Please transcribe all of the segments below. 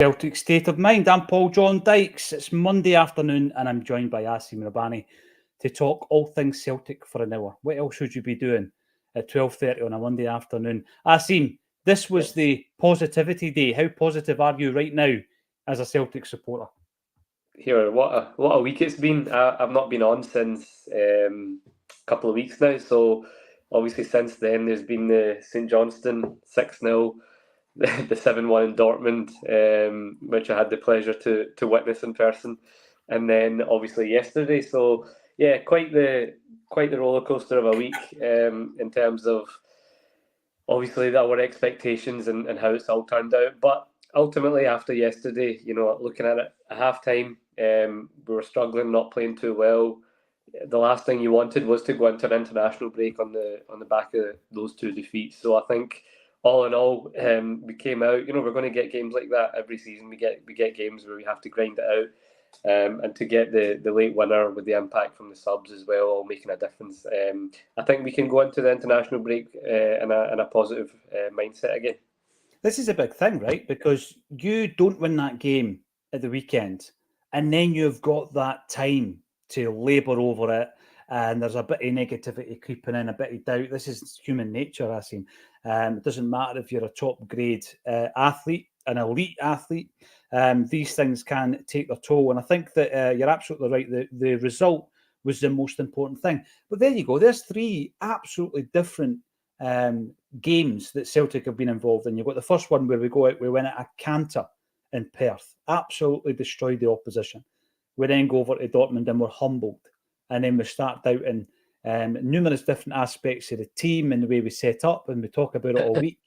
Celtic State of Mind. I'm Paul John Dykes. It's Monday afternoon and I'm joined by Acsom to talk all things Celtic for an hour. What else should you be doing at 12:30 on a Monday afternoon? Acsom, this was the positivity day. How positive are you right now as a Celtic supporter? Here, what a week it's been. I've not been on since a couple of weeks now, so obviously since then there's been the St Johnstone 6-0, the 7-1 in Dortmund, which I had the pleasure to witness in person, and then obviously yesterday. So yeah, quite the roller coaster of a week in terms of obviously our expectations and how it's all turned out. But ultimately, after yesterday, looking at it at half time, we were struggling, not playing too well. The last thing you wanted was to go into an international break on the back of those two defeats. So I think all in all, we came out. We're going to get games like that every season. We get games where we have to grind it out. And to get the late winner with the impact from the subs as well, all making a difference. I think we can go into the international break in a positive mindset again. This is a big thing, right? Because you don't win that game at the weekend, and then you've got that time to labour over it, and there's a bit of negativity creeping in, a bit of doubt. This is human nature, I think. It doesn't matter if you're a top grade athlete, an elite athlete. These things can take their toll, and I think that you're absolutely right. The result was the most important thing. But there you go. There's three absolutely different games that Celtic have been involved in. You've got the first one where we go out, we win at a canter in Perth, absolutely destroyed the opposition. We then go over to Dortmund and we're humbled. And then we start out in numerous different aspects of the team and the way we set up, and we talk about it all week.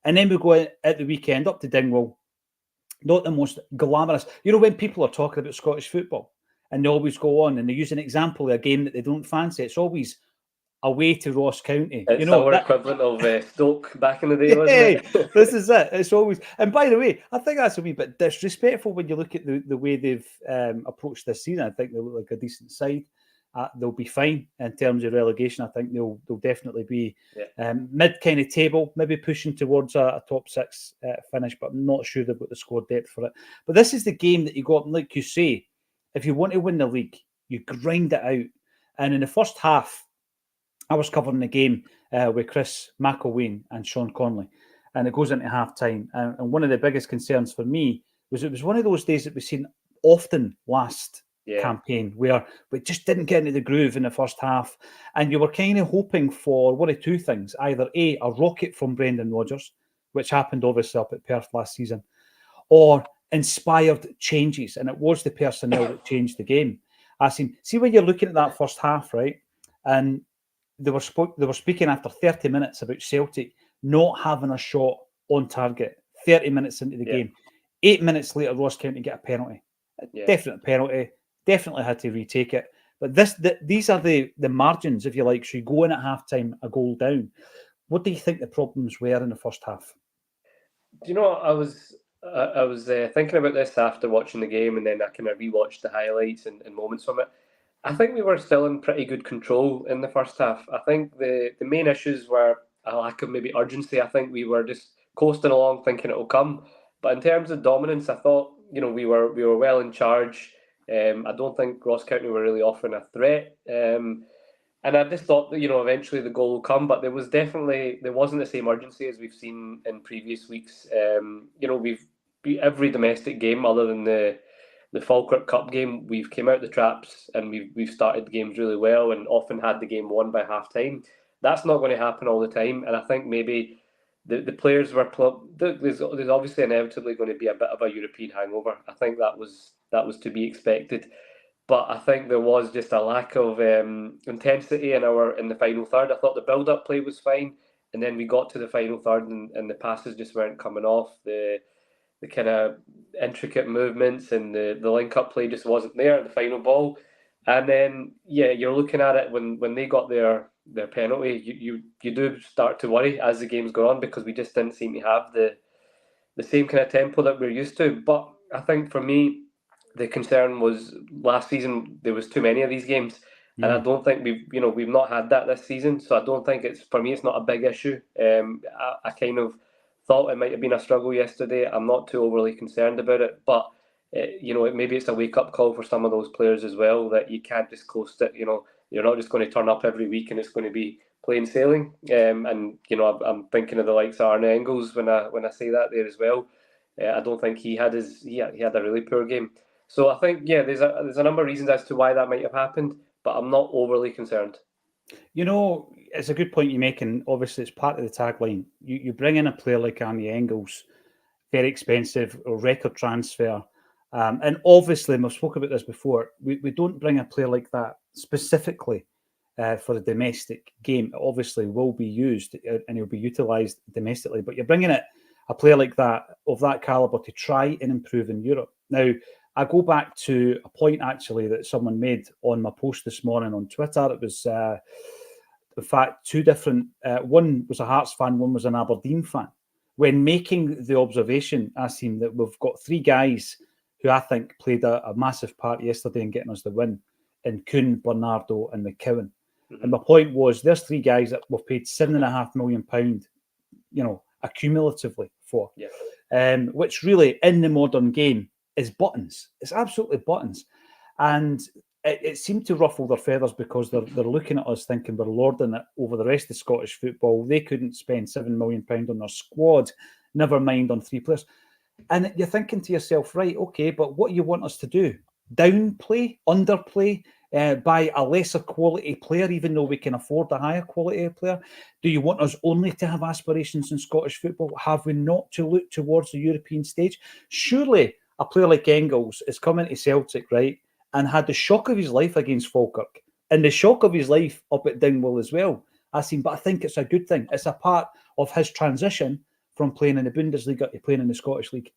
And then we go at the weekend up to Dingwall, not the most glamorous. When people are talking about Scottish football and they always go on and they use an example of a game that they don't fancy, it's always away to Ross County. It's our equivalent of Stoke back in the day, wasn't it? This is it. It's always, and by the way, I think that's a wee bit disrespectful when you look at the way they've approached this season. I think they look like a decent side. They'll be fine in terms of relegation. I think they'll definitely be mid kind of table, maybe pushing towards a top six finish, but I'm not sure they've got the squad depth for it. But this is the game that you got, and like you say, if you want to win the league, you grind it out. And in the first half, I was covering the game with Chris McElwain and Sean Conley, and it goes into half time. And one of the biggest concerns for me was it was one of those days that we've seen often last campaign where we just didn't get into the groove in the first half. And you were kind of hoping for one of two things, either A, a rocket from Brendan Rodgers, which happened obviously up at Perth last season, or inspired changes. And it was the personnel that changed the game. See when you're looking at that first half, right? And they were speaking after 30 minutes about Celtic not having a shot on target 30 minutes into the game. 8 minutes later, Ross County get a penalty. Definite penalty. Definitely had to retake it. But these are the margins, if you like. So you go in at halftime, a goal down. What do you think the problems were in the first half? Do you know, I was thinking about this after watching the game, and then I kind of rewatched the highlights and moments from it. I think we were still in pretty good control in the first half. I think the main issues were a lack of maybe urgency. I think we were just coasting along thinking it will come. But in terms of dominance, I thought, we were well in charge. I don't think Ross County were really offering a threat. And I just thought that, eventually the goal will come, but there wasn't the same urgency as we've seen in previous weeks. We've beat every domestic game other than the Falkirk Cup game. We've came out the traps and we've started games really well and often had the game won by half time. That's not going to happen all the time, and I think maybe the players were there's obviously inevitably going to be a bit of a European hangover. I think that was to be expected, but I think there was just a lack of intensity in the final third. I thought the build-up play was fine, and then we got to the final third and the passes just weren't coming off. The kind of intricate movements and the link-up play just wasn't there at the final ball. And then, you're looking at it when they got their penalty, you do start to worry as the games go on, because we just didn't seem to have the same kind of tempo that we're used to. But I think for me, the concern was last season there was too many of these games, and I don't think we've not had that this season. So I don't think it's not a big issue. I kind of thought it might have been a struggle yesterday. I'm not too overly concerned about it, but maybe it's a wake-up call for some of those players as well, that you can't just coast it. You're not just going to turn up every week and it's going to be plain sailing. I'm thinking of the likes of Arne Engels when I say that there as well. I don't think he had a really poor game. So I think there's a number of reasons as to why that might have happened, but I'm not overly concerned. It's a good point you make, and obviously it's part of the tagline. You bring in a player like Arne Engels, very expensive, or record transfer. And obviously, and we've spoken about this before, we don't bring a player like that specifically for the domestic game. It obviously will be used and he'll be utilised domestically, but you're bringing a player like that, of that calibre, to try and improve in Europe. Now, I go back to a point actually that someone made on my post this morning on Twitter. It was, in fact, two different, one was a Hearts fan, one was an Aberdeen fan. When making the observation, Acsom, that we've got three guys who I think played a massive part yesterday in getting us the win, in Coon, Bernardo and McCowan. Mm-hmm. And my point was, there's three guys that we've paid £7.5 million, accumulatively for, which really, in the modern game, is buttons. It's absolutely buttons. And it seemed to ruffle their feathers because they're looking at us thinking we're lording it over the rest of Scottish football. They couldn't spend £7 million on their squad, never mind on three players. And you're thinking to yourself, right, okay, but what you want us to do? Downplay, underplay, buy a lesser quality player, even though we can afford a higher quality player? Do you want us only to have aspirations in Scottish football? Have we not to look towards the European stage? Surely a player like Engels is coming to Celtic, right, and had the shock of his life against Falkirk and the shock of his life up at Dingwall as well. But I think it's a good thing. It's a part of his transition from playing in the Bundesliga to playing in the Scottish League.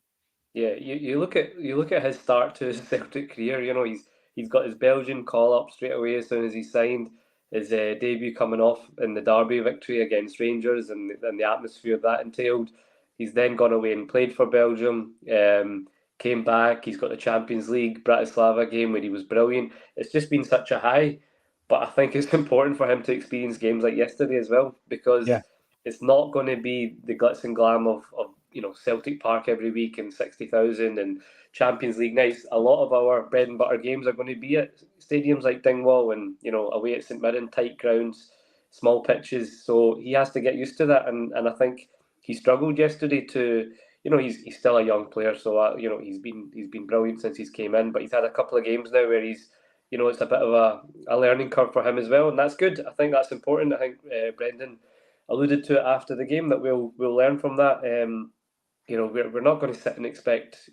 Yeah, you look at his start to his Celtic career. He's got his Belgian call up straight away as soon as he signed. His debut coming off in the Derby victory against Rangers and the atmosphere that entailed. He's then gone away and played for Belgium. Came back. He's got the Champions League Bratislava game where he was brilliant. It's just been such a high. But I think it's important for him to experience games like yesterday as well, because it's not going to be the glitz and glam of Celtic Park every week and 60,000 and Champions League nights. A lot of our bread and butter games are going to be at stadiums like Dingwall and away at St Mirren, tight grounds, small pitches. So he has to get used to that, and I think he struggled yesterday to. He's still a young player, so he's been brilliant since he's came in, but he's had a couple of games now where he's it's a bit of a learning curve for him as well, and that's good. I think that's important. I think Brendan alluded to it after the game that we'll learn from that. We're not going to sit and expect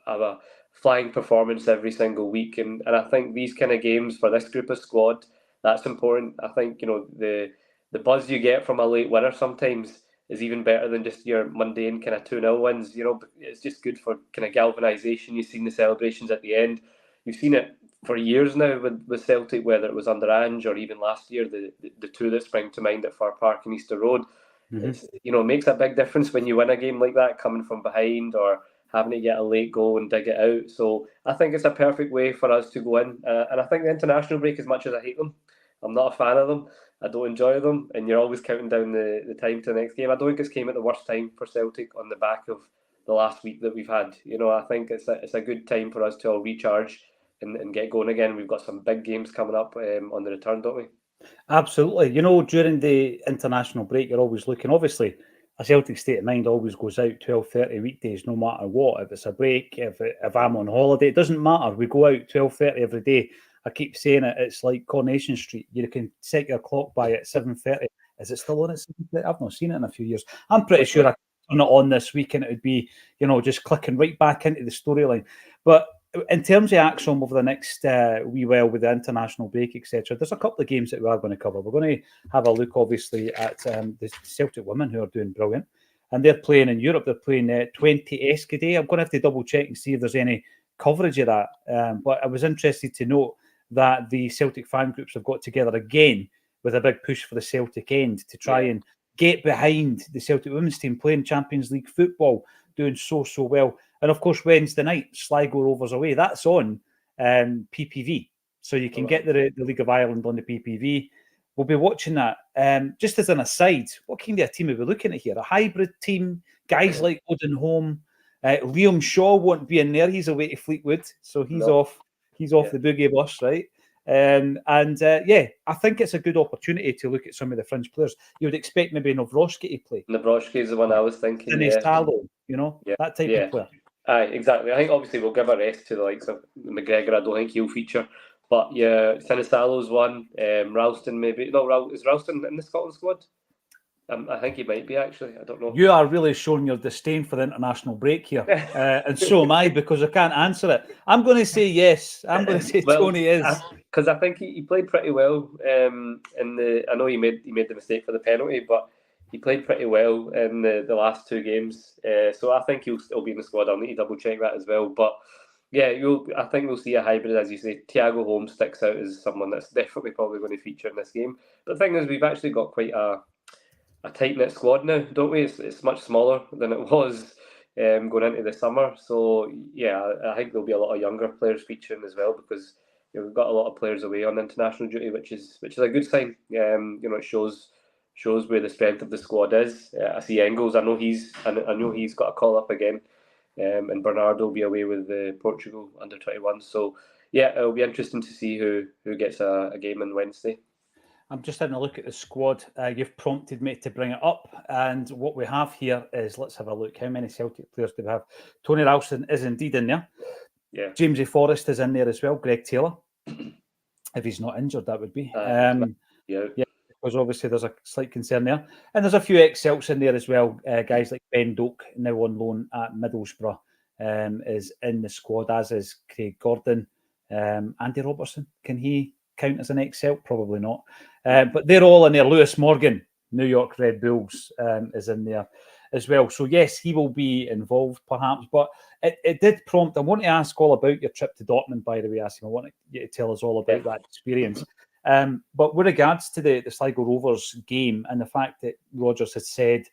have a flying performance every single week, and I think these kind of games for this group of squad, that's important. I think the buzz you get from a late winner sometimes is even better than just your mundane kind of 2-0 wins. It's just good for kind of galvanisation. You've seen the celebrations at the end. You've seen it for years now with Celtic, whether it was under Ange or even last year, the two that spring to mind at Fir Park and Easter Road. Mm-hmm. It makes a big difference when you win a game like that, coming from behind or having to get a late goal and dig it out. So I think it's a perfect way for us to go in. And I think the international break, as much as I hate them, I'm not a fan of them. I don't enjoy them. And you're always counting down the time to the next game. I don't think this came at the worst time for Celtic on the back of the last week that we've had. I think it's a good time for us to all recharge and get going again. We've got some big games coming up on the return, don't we? Absolutely. During the international break, you're always looking. Obviously, a Celtic State of Mind always goes out 12:30 weekdays, no matter what. If it's a break, if I'm on holiday, it doesn't matter. We go out 12:30 every day. I keep saying it. It's like Coronation Street. You can set your clock by at 7:30. Is it still on at 7:30? I've not seen it in a few years. I'm pretty sure I turn it on this week and it would be, just clicking right back into the storyline. But in terms of Acsom over the next wee while with the international break, etc., there's a couple of games that we are going to cover. We're going to have a look, obviously, at the Celtic women who are doing brilliant. And they're playing in Europe. They're playing 20 Escade. I'm going to have to double check and see if there's any coverage of that. But I was interested to note that the Celtic fan groups have got together again with a big push for the Celtic end to try and get behind the Celtic women's team playing Champions League football, doing so well. And of course, Wednesday night, Sligo Rovers away. That's on PPV. So you can get the League of Ireland on the PPV. We'll be watching that. Just as an aside, what kind of a team are we looking at here? A hybrid team? Guys like Odin Holm, Liam Shaw won't be in there. He's away to Fleetwood, so he's off. He's off the boogie bus, right? I think it's a good opportunity to look at some of the fringe players. You would expect maybe Nawrocki to play. Nawrocki is the one I was thinking. Salo, that type of player. Aye, exactly. I think obviously we'll give a rest to the likes of McGregor. I don't think he'll feature. But yeah, Sinisalo's one. Ralston maybe. No, is Ralston in the Scotland squad? I think he might be, actually. I don't know. You are really showing your disdain for the international break here. And so am I, because I can't answer it. I'm going to say yes. I'm going to say Tony is. Because I think he played pretty well. I know he made the mistake for the penalty, but he played pretty well in the last two games. So I think he'll still be in the squad. I'll need to double check that as well. But yeah, I think we'll see a hybrid, as you say. Thiago Holmes sticks out as someone that's definitely probably going to feature in this game. But the thing is, we've actually got quite a tight-knit squad now, don't we? It's much smaller than it was going into the summer. So, yeah, I think there'll be a lot of younger players featuring as well, because we've got a lot of players away on international duty, which is a good sign. It shows where the strength of the squad is. I see Engels. I know he's got a call-up again. And Bernardo will be away with the Portugal under-21. So, yeah, it'll be interesting to see who gets a game on Wednesday. I'm just having a look at the squad. You've prompted me to bring it up. And what we have here is, let's have a look. How many Celtic players do we have? Tony Ralston is indeed in there. Yeah. Jamesy Forrest is in there as well. Greg Taylor. If he's not injured, that would be. Yeah, because obviously there's a slight concern there. And there's a few ex-Celts in there as well. Guys like Ben Doak, now on loan at Middlesbrough, is in the squad, as is Craig Gordon. Andy Robertson, can he count as an ex-Celt? Probably not. But they're all in there. Lewis Morgan, New York Red Bulls, is in there as well. So yes, he will be involved perhaps. But it did prompt, I want to ask all about your trip to Dortmund, by the way, Asim. I want you to tell us all about that experience. But with regards to the Sligo Rovers game and the fact that Rodgers has said,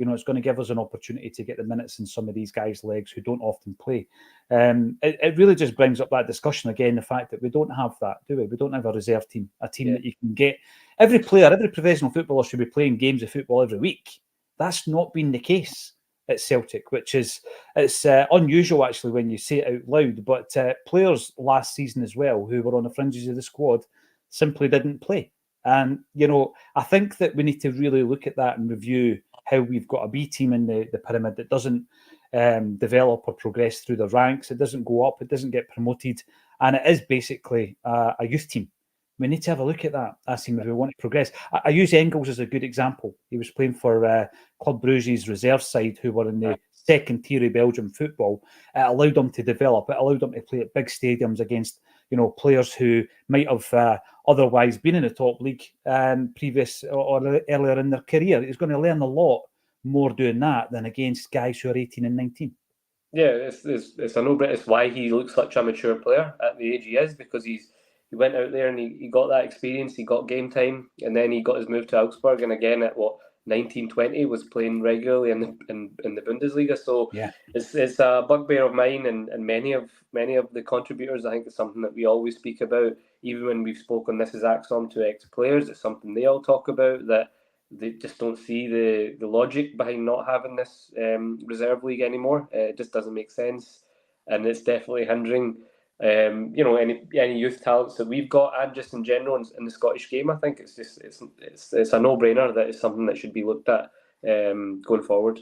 it's going to give us an opportunity to get the minutes in some of these guys' legs who don't often play. It really just brings up that discussion again, the fact that we don't have that, do we? We don't have a reserve team, a team that you can get. Every player, every professional footballer should be playing games of football every week. That's not been the case at Celtic, it's unusual actually when you say it out loud, but players last season as well who were on the fringes of the squad simply didn't play. And, I think that we need to really look at that and review how we've got a B team in the pyramid that doesn't develop or progress through the ranks. It doesn't go up. It doesn't get promoted. And it is basically a youth team. We need to have a look at that, Asim, if we want to progress. I use Engels as a good example. He was playing for Club Brugge's reserve side, who were in the second tier of Belgian football. It allowed them to develop. It allowed them to play at big stadiums against players who might have otherwise been in the top league previous or earlier in their career. He's going to learn a lot more doing that than against guys who are 18 and 19. Yeah, it's a no-brainer. It's why he looks such a mature player at the age he is, because he went out there and he got that experience, he got game time, and then he got his move to Augsburg, and again at 19, 20 was playing regularly in the Bundesliga. So yeah, it's a bugbear of mine and many of the contributors. I think it's something that we always speak about, even when we've spoken This Is Acsom to ex-players. It's something they all talk about, that they just don't see the logic behind not having this reserve league anymore. It just doesn't make sense, and it's definitely hindering any youth talents that we've got, and just in general in the Scottish game. I think it's a no-brainer that it's something that should be looked at going forward.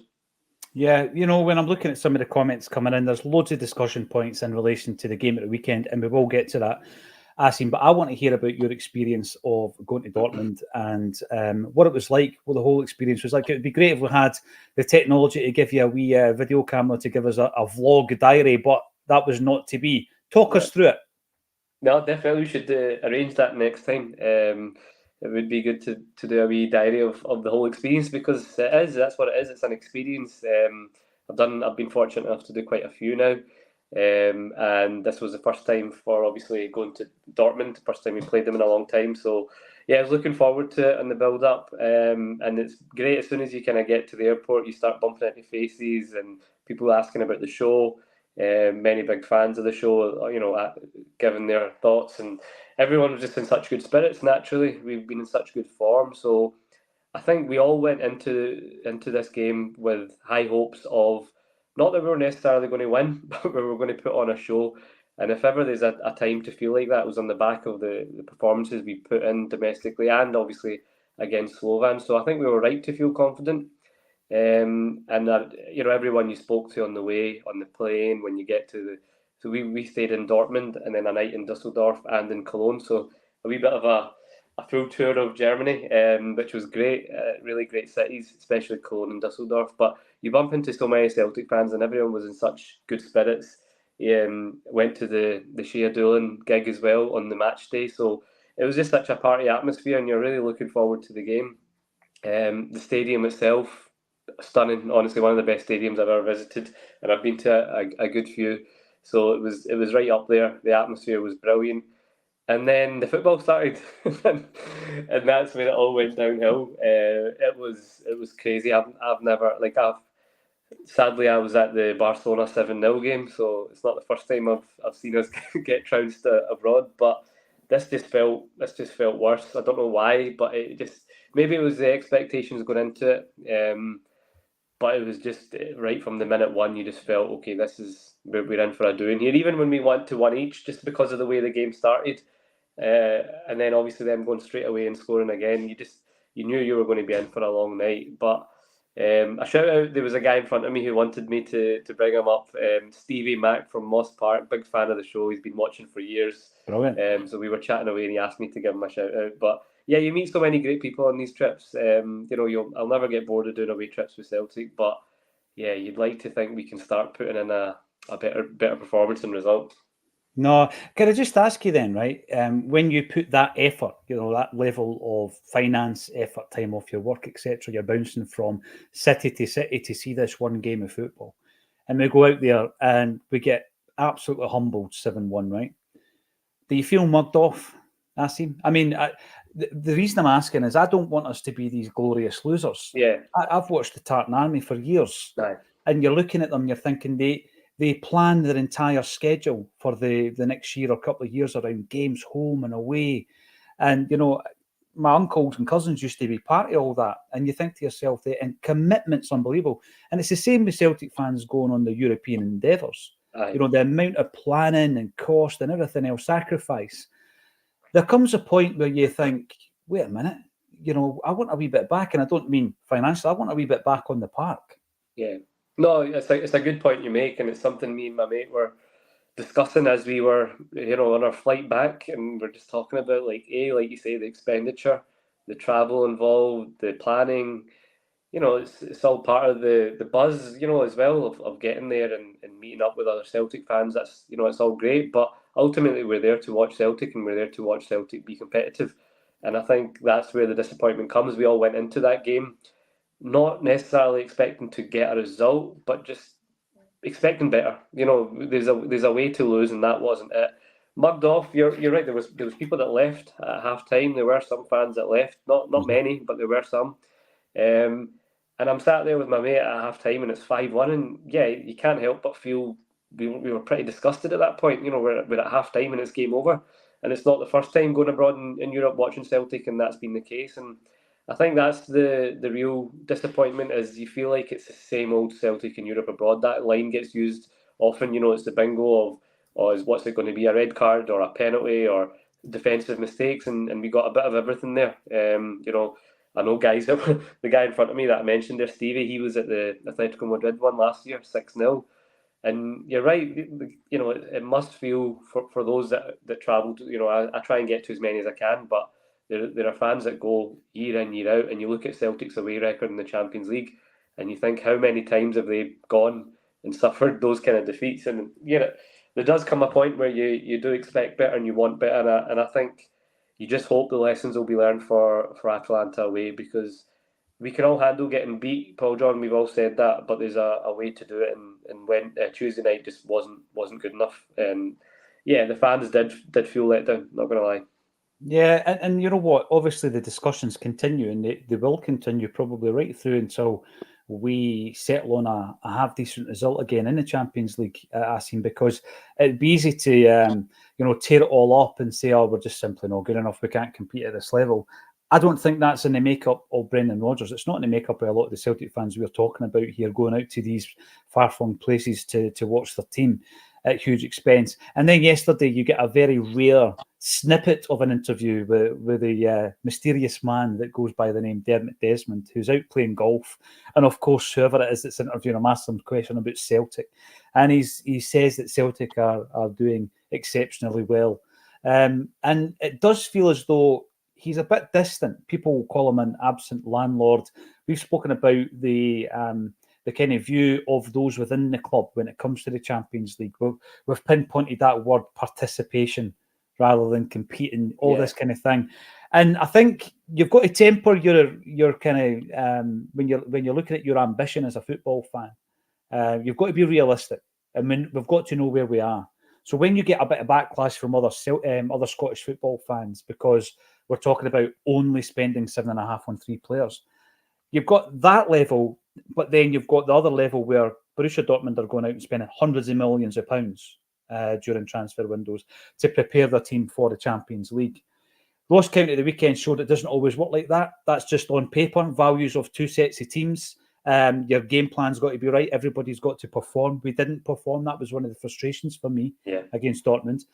Yeah, when I'm looking at some of the comments coming in, there's loads of discussion points in relation to the game at the weekend, and we will get to that, Asim. But I want to hear about your experience of going to Dortmund and what it was like, what the whole experience was like. It would be great if we had the technology to give you a wee video camera to give us a vlog diary, but that was not to be. Talk us through it. No, definitely we should arrange that next time. It would be good to do a wee diary of the whole experience, because that's what it is. It's an experience. I've been fortunate enough to do quite a few now. And this was the first time for obviously going to Dortmund, the first time we played them in a long time. So yeah, I was looking forward to it and the build up. And it's great, as soon as you kind of get to the airport, you start bumping into faces and people asking about the show. Many big fans of the show, giving their thoughts, and everyone was just in such good spirits. Naturally, we've been in such good form, so I think we all went into this game with high hopes of, not that we were necessarily going to win, but we were going to put on a show. And if ever there's a time to feel like that, it was on the back of the performances we put in domestically and obviously against Slovan. So I think we were right to feel confident. And everyone you spoke to on the way, on the plane, when you get to so we stayed in Dortmund and then a night in Dusseldorf and in Cologne. So a wee bit of a full tour of Germany, which was great. Really great cities, especially Cologne and Dusseldorf. But you bump into so many Celtic fans, and everyone was in such good spirits. Went to the Shea Doolan gig as well on the match day, so it was just such a party atmosphere, and you're really looking forward to the game. The stadium itself, stunning. Honestly, one of the best stadiums I've ever visited, and I've been to a good few. So it was right up there. The atmosphere was brilliant. And then the football started, and that's when it all went downhill. It was crazy. I've never sadly I was at the Barcelona 7-0 game, so it's not the first time I've seen us get trounced abroad. But this just felt worse. I don't know why, but it just, maybe it was the expectations going into it. But it was just right from the minute one, you just felt, okay, we're in for a doing here. Even when we went to one each, just because of the way the game started. And then obviously them going straight away and scoring again, you knew you were going to be in for a long night. But a shout out, there was a guy in front of me who wanted me to bring him up, Stevie Mack from Moss Park, big fan of the show. He's been watching for years. Brilliant. So we were chatting away and he asked me to give him a shout out. But yeah, you meet so many great people on these trips. I'll never get bored of doing away trips with Celtic. But yeah, you'd like to think we can start putting in a better performance and result. No, can I just ask you then, right? When you put that effort, that level of finance, effort, time off your work, etc., you're bouncing from city to city to see this one game of football, and we go out there and we get absolutely humbled 7-1, right? Do you feel mugged off, Acsom? I mean, the reason I'm asking is I don't want us to be these glorious losers. Yeah, I've watched the Tartan Army for years, aye. And you're looking at them, you're thinking they plan their entire schedule for the next year or couple of years around games home and away. And, my uncles and cousins used to be part of all that. And you think to yourself, and commitment's unbelievable. And it's the same with Celtic fans going on the European endeavours. Aye. The amount of planning and cost and everything else, sacrifice. There comes a point where you think, wait a minute, I want a wee bit back. And I don't mean financially, I want a wee bit back on the park. Yeah. No, it's a good point you make, and it's something me and my mate were discussing as we were, on our flight back, and we're just talking about like you say, the expenditure, the travel involved, the planning. It's all part of the buzz, as well of getting there and meeting up with other Celtic fans. That's it's all great, but ultimately we're there to watch Celtic, and we're there to watch Celtic be competitive. And I think that's where the disappointment comes. We all went into that game not necessarily expecting to get a result, but just expecting better. There's a way to lose, and that wasn't it. Mugged off. You're right. There was people that left at half time. There were some fans that left. Not many, but there were some. And I'm sat there with my mate at half time, and it's 5-1, and yeah, you can't help but feel we were pretty disgusted at that point. We're at half time and it's game over, and it's not the first time going abroad in Europe watching Celtic, and that's been the case. And I think that's the real disappointment, is you feel like it's the same old Celtic in Europe abroad. That line gets used often. It's the bingo of, what's it going to be, a red card or a penalty or defensive mistakes, and we got a bit of everything there. I know guys, the guy in front of me that I mentioned there, Stevie, he was at the Atletico Madrid one last year, 6-0. And you're right, it must feel for those that travel to, I try and get to as many as I can, but there are fans that go year in, year out, and you look at Celtic's away record in the Champions League, and you think, how many times have they gone and suffered those kind of defeats? And there does come a point where you do expect better and you want better, and I think you just hope the lessons will be learned for Atalanta away, because we can all handle getting beat, Paul John. We've all said that, but there's a way to do it, and when Tuesday night just wasn't good enough, and yeah, the fans did feel let down. Not gonna lie. Yeah, and you know what? Obviously, the discussions continue, and they will continue probably right through until we settle on a half-decent result again in the Champions League, Acsom, because it'd be easy to, tear it all up and say, oh, we're just simply not good enough, we can't compete at this level. I don't think that's in the makeup of Brendan Rodgers. It's not in the makeup of a lot of the Celtic fans we're talking about here, going out to these far-flung places to watch their team at huge expense. And then yesterday, you get a very rare snippet of an interview with a mysterious man that goes by the name Dermot Desmond, who's out playing golf. And of course, whoever it is that's interviewing him asks him a question about Celtic. And he says that Celtic are doing exceptionally well. And it does feel as though he's a bit distant. People will call him an absent landlord. We've spoken about the kind of view of those within the club when it comes to the Champions League. We've pinpointed that word participation rather than competing, all this kind of thing. And I think you've got to temper your kind of when you're looking at your ambition as a football fan. You've got to be realistic. I mean, we've got to know where we are. So when you get a bit of backlash from other Scottish football fans because we're talking about only spending 7.5 on 3 players, you've got that level, but then you've got the other level where Borussia Dortmund are going out and spending hundreds of millions of pounds during transfer windows to prepare their team for the Champions League. Ross County at the weekend showed it doesn't always work like that. That's just on paper, values of 2 sets of teams. Your game plan's got to be right. Everybody's got to perform. We didn't perform. That was one of the frustrations for me against Dortmund.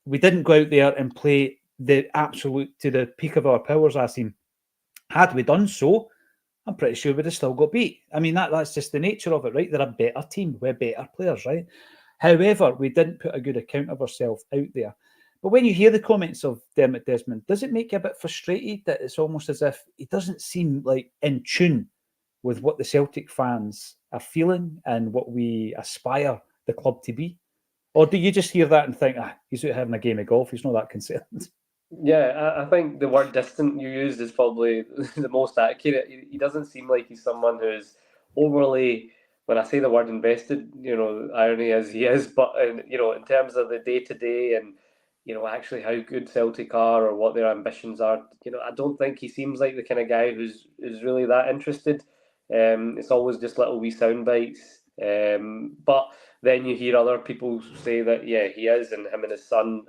We didn't go out there and play the absolute to the peak of our powers, Acsom. Had we done so, I'm pretty sure we'd have still got beat. I mean, that's just the nature of it, right? They're a better team. We're better players, right? However, we didn't put a good account of ourselves out there. But when you hear the comments of Dermot Desmond, does it make you a bit frustrated that it's almost as if he doesn't seem like in tune with what the Celtic fans are feeling and what we aspire the club to be? Or do you just hear that and think, he's out having a game of golf, he's not that concerned? Yeah, I think the word distant you used is probably the most accurate. He doesn't seem like he's someone who's overly, when I say the word invested, irony is he is, but in terms of the day-to-day and, actually how good Celtic are or what their ambitions are, I don't think he seems like the kind of guy who's really that interested. It's always just little wee sound bites. But then you hear other people say that he is, and him and his son,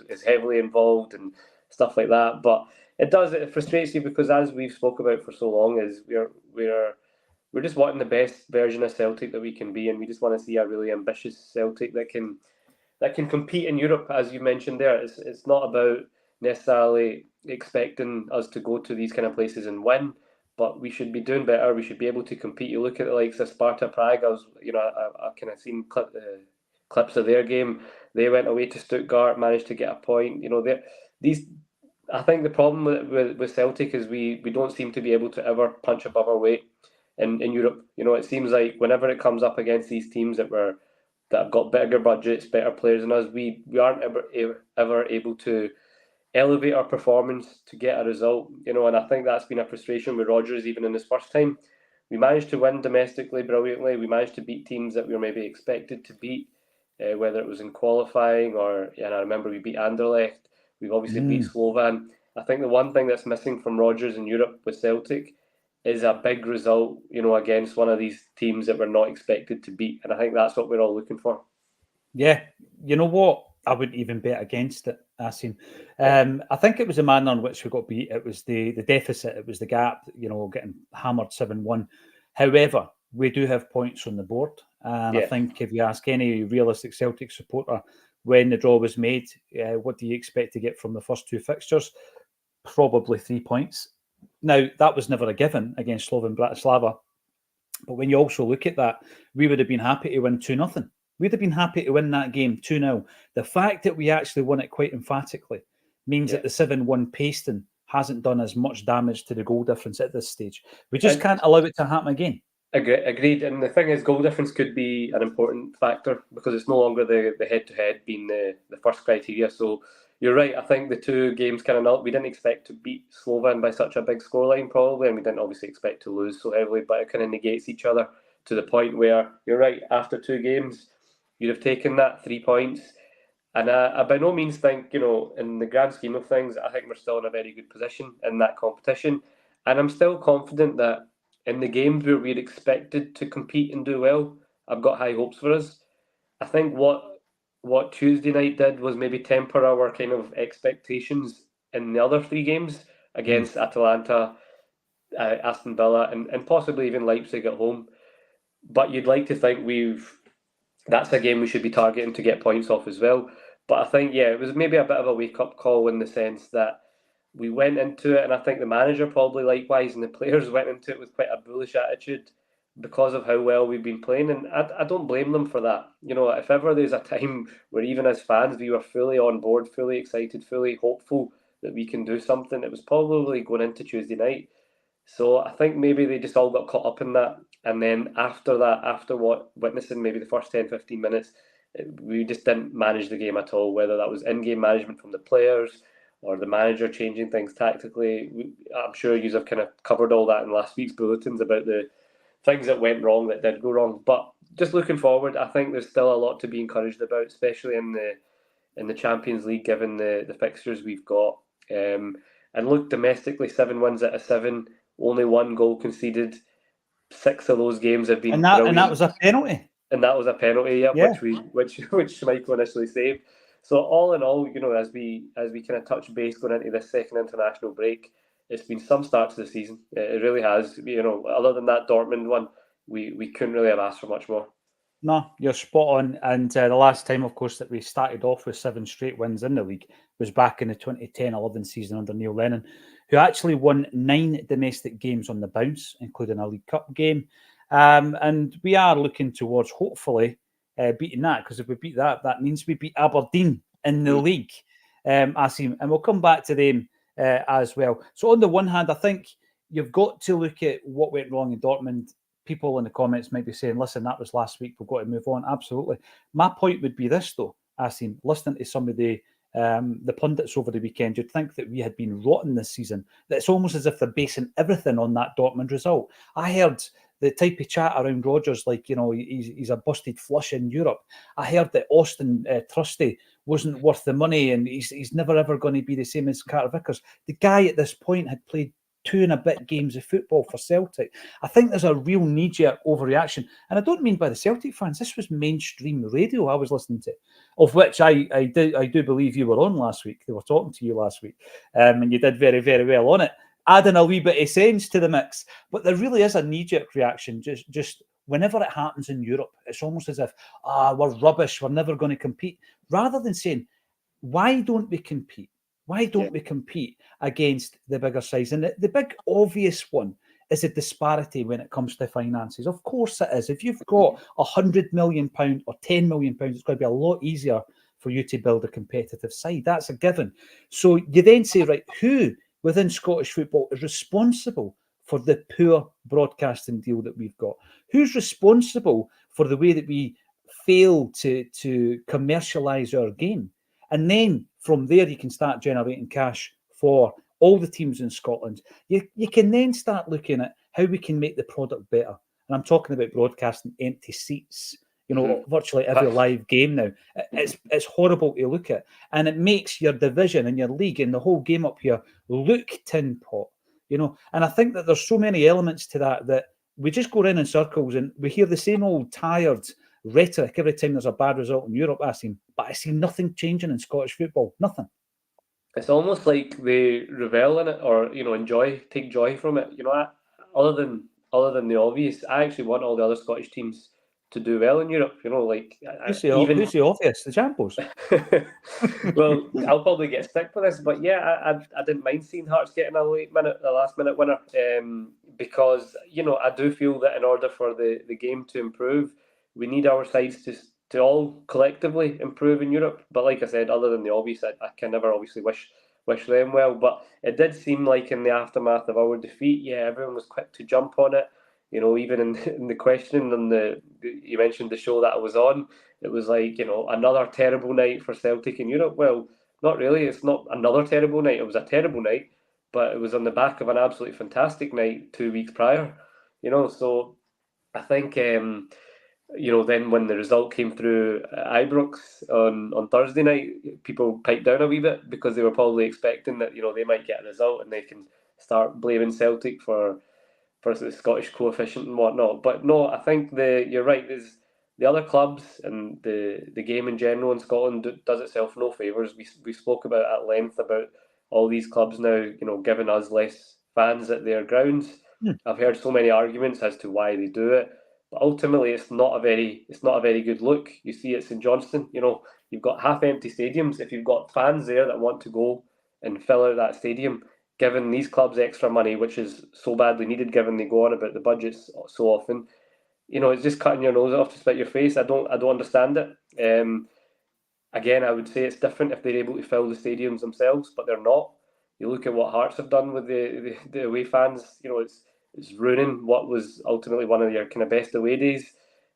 is heavily involved and stuff like that. But it frustrates you because, as we've spoke about for so long, is we're just wanting the best version of Celtic that we can be, and we just want to see a really ambitious Celtic that can compete in Europe, as you mentioned there. It's not about necessarily expecting us to go to these kind of places and win, but we should be doing better. We should be able to compete. You look at the likes of Sparta Prague. I kind of seen clips of their game. They went away to Stuttgart, managed to get a point. I think the problem with Celtic is we don't seem to be able to ever punch above our weight in Europe. It seems like whenever it comes up against these teams that have got bigger budgets, better players than us, we aren't ever able to elevate our performance to get a result, and I think that's been a frustration with Rodgers even in his first time. We managed to win domestically brilliantly. We managed to beat teams that we were maybe expected to beat, whether it was in qualifying and I remember we beat Anderlecht. We've obviously beat Slovan. I think the one thing that's missing from Rodgers in Europe with Celtic is a big result, against one of these teams that we're not expected to beat, and I think that's what we're all looking for. Yeah, you know what? I wouldn't even bet against it, Acsom. I think it was the manner in which we got beat. It was the deficit. It was the gap, getting hammered 7-1. However, we do have points on the board. And I think if you ask any realistic Celtic supporter when the draw was made, what do you expect to get from the first 2 fixtures? Probably 3 points. Now, that was never a given against Slovan Bratislava. But when you also look at that, we would have been happy to win 2-0. We'd have been happy to win that game 2-0. The fact that we actually won it quite emphatically means that the 7-1 pasting hasn't done as much damage to the goal difference at this stage. We just can't allow it to happen again. Agreed. And the thing is, goal difference could be an important factor because it's no longer the head-to-head being the first criteria. So you're right. I think the 2 games we didn't expect to beat Slovan by such a big scoreline probably, and we didn't obviously expect to lose so heavily, but it kind of negates each other to the point where you're right. After 2 games, you'd have taken that 3 points. And I by no means think, in the grand scheme of things, I think we're still in a very good position in that competition. And I'm still confident that in the games where we're expected to compete and do well, I've got high hopes for us. I think what Tuesday night did was maybe temper our kind of expectations in the other 3 games. against Atalanta, Aston Villa, and possibly even Leipzig at home. But you'd like to think that's a game we should be targeting to get points off as well. But I think, it was maybe a bit of a wake-up call in the sense that we went into it, and I think the manager probably likewise, and the players went into it with quite a bullish attitude because of how well we've been playing, and I don't blame them for that. If ever there's a time where even as fans we were fully on board, fully excited, fully hopeful that we can do something, it was probably going into Tuesday night. So I think maybe they just all got caught up in that, and then after that, after witnessing maybe the first 10-15 minutes, we just didn't manage the game at all, whether that was in-game management from the players or the manager changing things tactically. I'm sure you have kind of covered all that in last week's bulletins about the things that went wrong, that did go wrong. But just looking forward, I think there's still a lot to be encouraged about, especially in the Champions League, given the fixtures we've got. And look, domestically, 7 wins out of 7, only 1 goal conceded. 6 of those games have been brilliant. And that was a penalty. And that was a penalty, which Schmeichel initially saved. So all in all, as we kind of touch base going into this second international break, it's been some start to the season. It really has. Other than that Dortmund one, we couldn't really have asked for much more. No, you're spot on. And the last time, of course, that we started off with 7 straight wins in the league was back in the 2010-11 season under Neil Lennon, who actually won 9 domestic games on the bounce, including a League Cup game. And we are looking towards, hopefully, beating that, because if we beat that, that means we beat Aberdeen in the league, Acsom. And we'll come back to them as well. So on the one hand, I think you've got to look at what went wrong in Dortmund. People in the comments might be saying, listen, that was last week, we've got to move on. Absolutely. My point would be this, though, Acsom, listening to some of the pundits over the weekend, you'd think that we had been rotten this season. That it's almost as if they're basing everything on that Dortmund result. I heard the type of chat around Rodgers, like, he's a busted flush in Europe. I heard that Austin Trusty wasn't worth the money, and he's never ever going to be the same as Carter Vickers. The guy at this point had played 2 and a bit games of football for Celtic. I think there's a real knee-jerk overreaction. And I don't mean by the Celtic fans. This was mainstream radio I was listening to, of which I do believe you were on last week. They were talking to you last week. And you did very, very well on it, adding a wee bit of sense to the mix. But there really is a knee-jerk reaction just whenever it happens in Europe. It's almost as if, we're rubbish, we're never going to compete. Rather than saying, why don't we compete? Why don't we compete against the bigger size? And the big obvious one is a disparity when it comes to finances. Of course it is. If you've got £100 million or £10 million, it's going to be a lot easier for you to build a competitive side. That's a given. So you then say, right, who within Scottish football is responsible for the poor broadcasting deal that we've got? Who's responsible for the way that we fail to commercialise our game? And then from there, you can start generating cash for all the teams in Scotland. You can then start looking at how we can make the product better. And I'm talking about broadcasting empty seats, virtually every live game now. It's horrible to look at. And it makes your division and your league and the whole game up here look tin pot, And I think that there's so many elements to that we just go in circles and we hear the same old tired rhetoric every time there's a bad result in Europe, but I see nothing changing in Scottish football. Nothing. It's almost like they revel in it, or take joy from it. Other than the obvious, I actually want all the other Scottish teams to do well in Europe. Who's the obvious? The Champos. Well, I'll probably get stick for this, but I didn't mind seeing Hearts getting a last minute winner, because I do feel that in order for the game to improve, we need our sides to all collectively improve in Europe. But like I said, other than the obvious, I can never obviously wish them well. But it did seem like in the aftermath of our defeat, everyone was quick to jump on it. Even in the questioning and you mentioned the show that I was on, it was like, another terrible night for Celtic in Europe. Well, not really. It's not another terrible night. It was a terrible night, but it was on the back of an absolutely fantastic night 2 weeks prior. So I think, then when the result came through at Ibrox on Thursday night, people piped down a wee bit because they were probably expecting that, they might get a result and they can start blaming Celtic for the Scottish coefficient and whatnot. But no, I think you're right. There's the other clubs and the game in general in Scotland does itself no favours. We spoke about at length about all these clubs now, giving us less fans at their grounds. I've heard so many arguments as to why they do it, but ultimately it's not a very good look. You see at St Johnstone, you've got half-empty stadiums. If you've got fans there that want to go and fill out that stadium, giving these clubs extra money, which is so badly needed, given they go on about the budgets so often, it's just cutting your nose off to spite your face. I don't understand it. Again, I would say it's different if they're able to fill the stadiums themselves, but they're not. You look at what Hearts have done with the away fans. It's ruining what was ultimately one of your kind of best away days.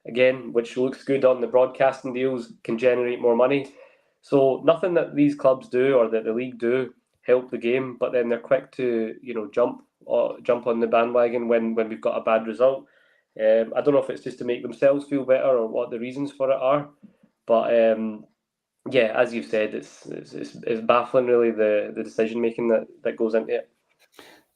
Again, which looks good on the broadcasting deals, can generate more money. So nothing that these clubs do or that the league do help the game, but then they're quick to jump on the bandwagon when we've got a bad result. I don't know if it's just to make themselves feel better or what the reasons for it are, but yeah, as you've said, it's baffling really the decision making that goes into it.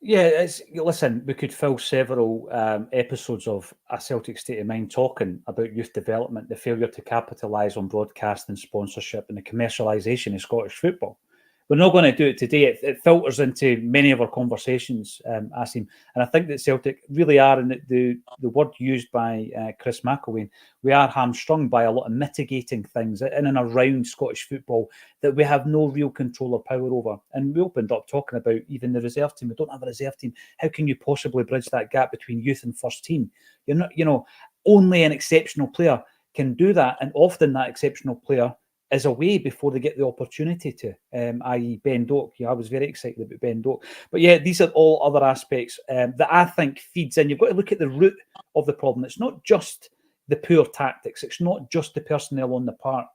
Yeah, listen, we could fill several episodes of A Celtic State of Mind talking about youth development, the failure to capitalise on broadcast and sponsorship, and the commercialisation of Scottish football. We're not going to do it today. It filters into many of our conversations, Acsom. And I think that Celtic really are, and the word used by Chris McElwain, we are hamstrung by a lot of mitigating things in and around Scottish football that we have no real control or power over. And we opened up talking about even the reserve team. We don't have a reserve team. How can you possibly bridge that gap between youth and first team? You're not, only an exceptional player can do that. And often that exceptional player is away before they get the opportunity to, i.e. Ben Doak. I was very excited about Ben Doak. But yeah, these are all other aspects that I think feeds in. You've got to look at the root of the problem. It's not just the poor tactics. It's not just the personnel on the park.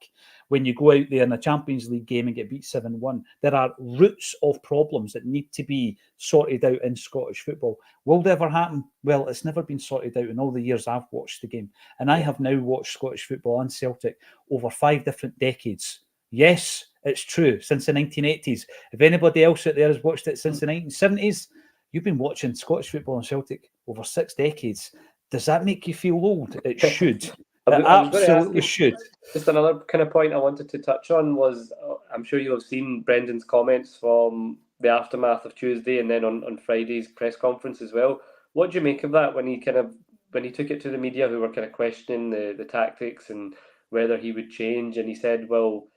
When you go out there in a Champions League game and get beat 7-1, there are roots of problems that need to be sorted out in Scottish football. Will it ever happen? Well, it's never been sorted out in all the years I've watched the game. And I have now watched Scottish football and Celtic over 5 different decades. Yes, it's true, since the 1980s. If anybody else out there has watched it since the 1970s, you've been watching Scottish football and Celtic over 6 decades. Does that make you feel old? It should. It absolutely should. Just another kind of point I wanted to touch on was, I'm sure you'll have seen Brendan's comments from the aftermath of Tuesday and then on Friday's press conference as well. What do you make of that when he took it to the media who were kind of questioning the tactics and whether he would change? And he said, well,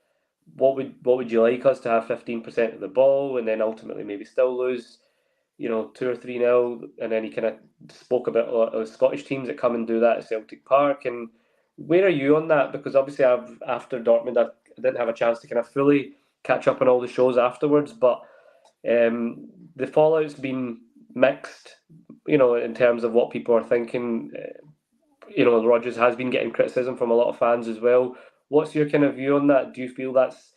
what would you like us to have 15% of the ball and then ultimately maybe still lose 2 or 3-0, and then he kind of spoke about Scottish teams that come and do that at Celtic Park. And where are you on that? Because obviously after Dortmund, I didn't have a chance to kind of fully catch up on all the shows afterwards, but the fallout's been mixed, in terms of what people are thinking. Rodgers has been getting criticism from a lot of fans as well. What's your kind of view on that? Do you feel that's,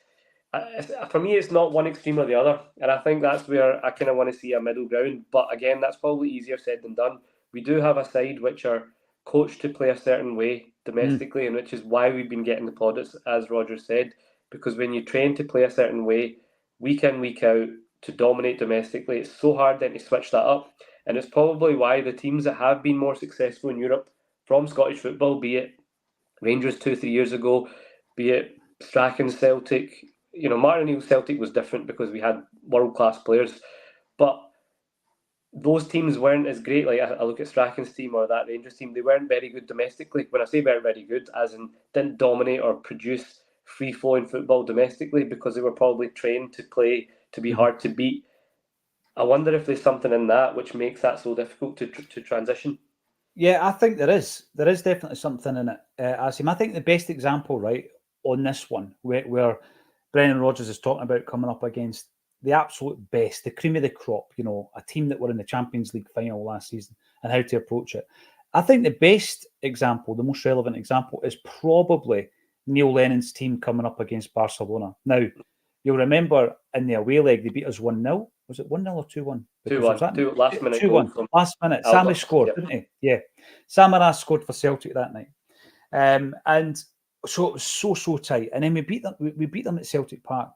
for me, it's not one extreme or the other, and I think that's where I kind of want to see a middle ground. But again, that's probably easier said than done. We do have a side which are coached to play a certain way domestically, and which is why we've been getting the plaudits, as Rodgers said, because when you train to play a certain way, week in, week out, to dominate domestically, it's so hard then to switch that up. And it's probably why the teams that have been more successful in Europe from Scottish football, be it Rangers 2-3 years ago, be it Strachan Celtic, Martin O'Neill's Celtic was different because we had world-class players, but those teams weren't as great. Like I look at Strachan's team or that Rangers team, they weren't very good domestically. When I say weren't very good, as in didn't dominate or produce free-flowing football domestically because they were probably trained to play to be hard to beat. I wonder if there's something in that which makes that so difficult to transition. Yeah, I think there is. There is definitely something in it, Acsom. I think the best example, right, on this one, where Brendan Rodgers is talking about coming up against the absolute best, the cream of the crop, a team that were in the Champions League final last season and how to approach it. I think the best example, the most relevant example, is probably Neil Lennon's team coming up against Barcelona. Now, you'll remember in the away leg, they beat us 1-0. Was it 1-0 or 2-1? 2-1. Last minute. 2-1. Last minute. Sammy scored, didn't he? Yeah. Samaras scored for Celtic that night. And so it was so tight. And then we beat them at Celtic Park.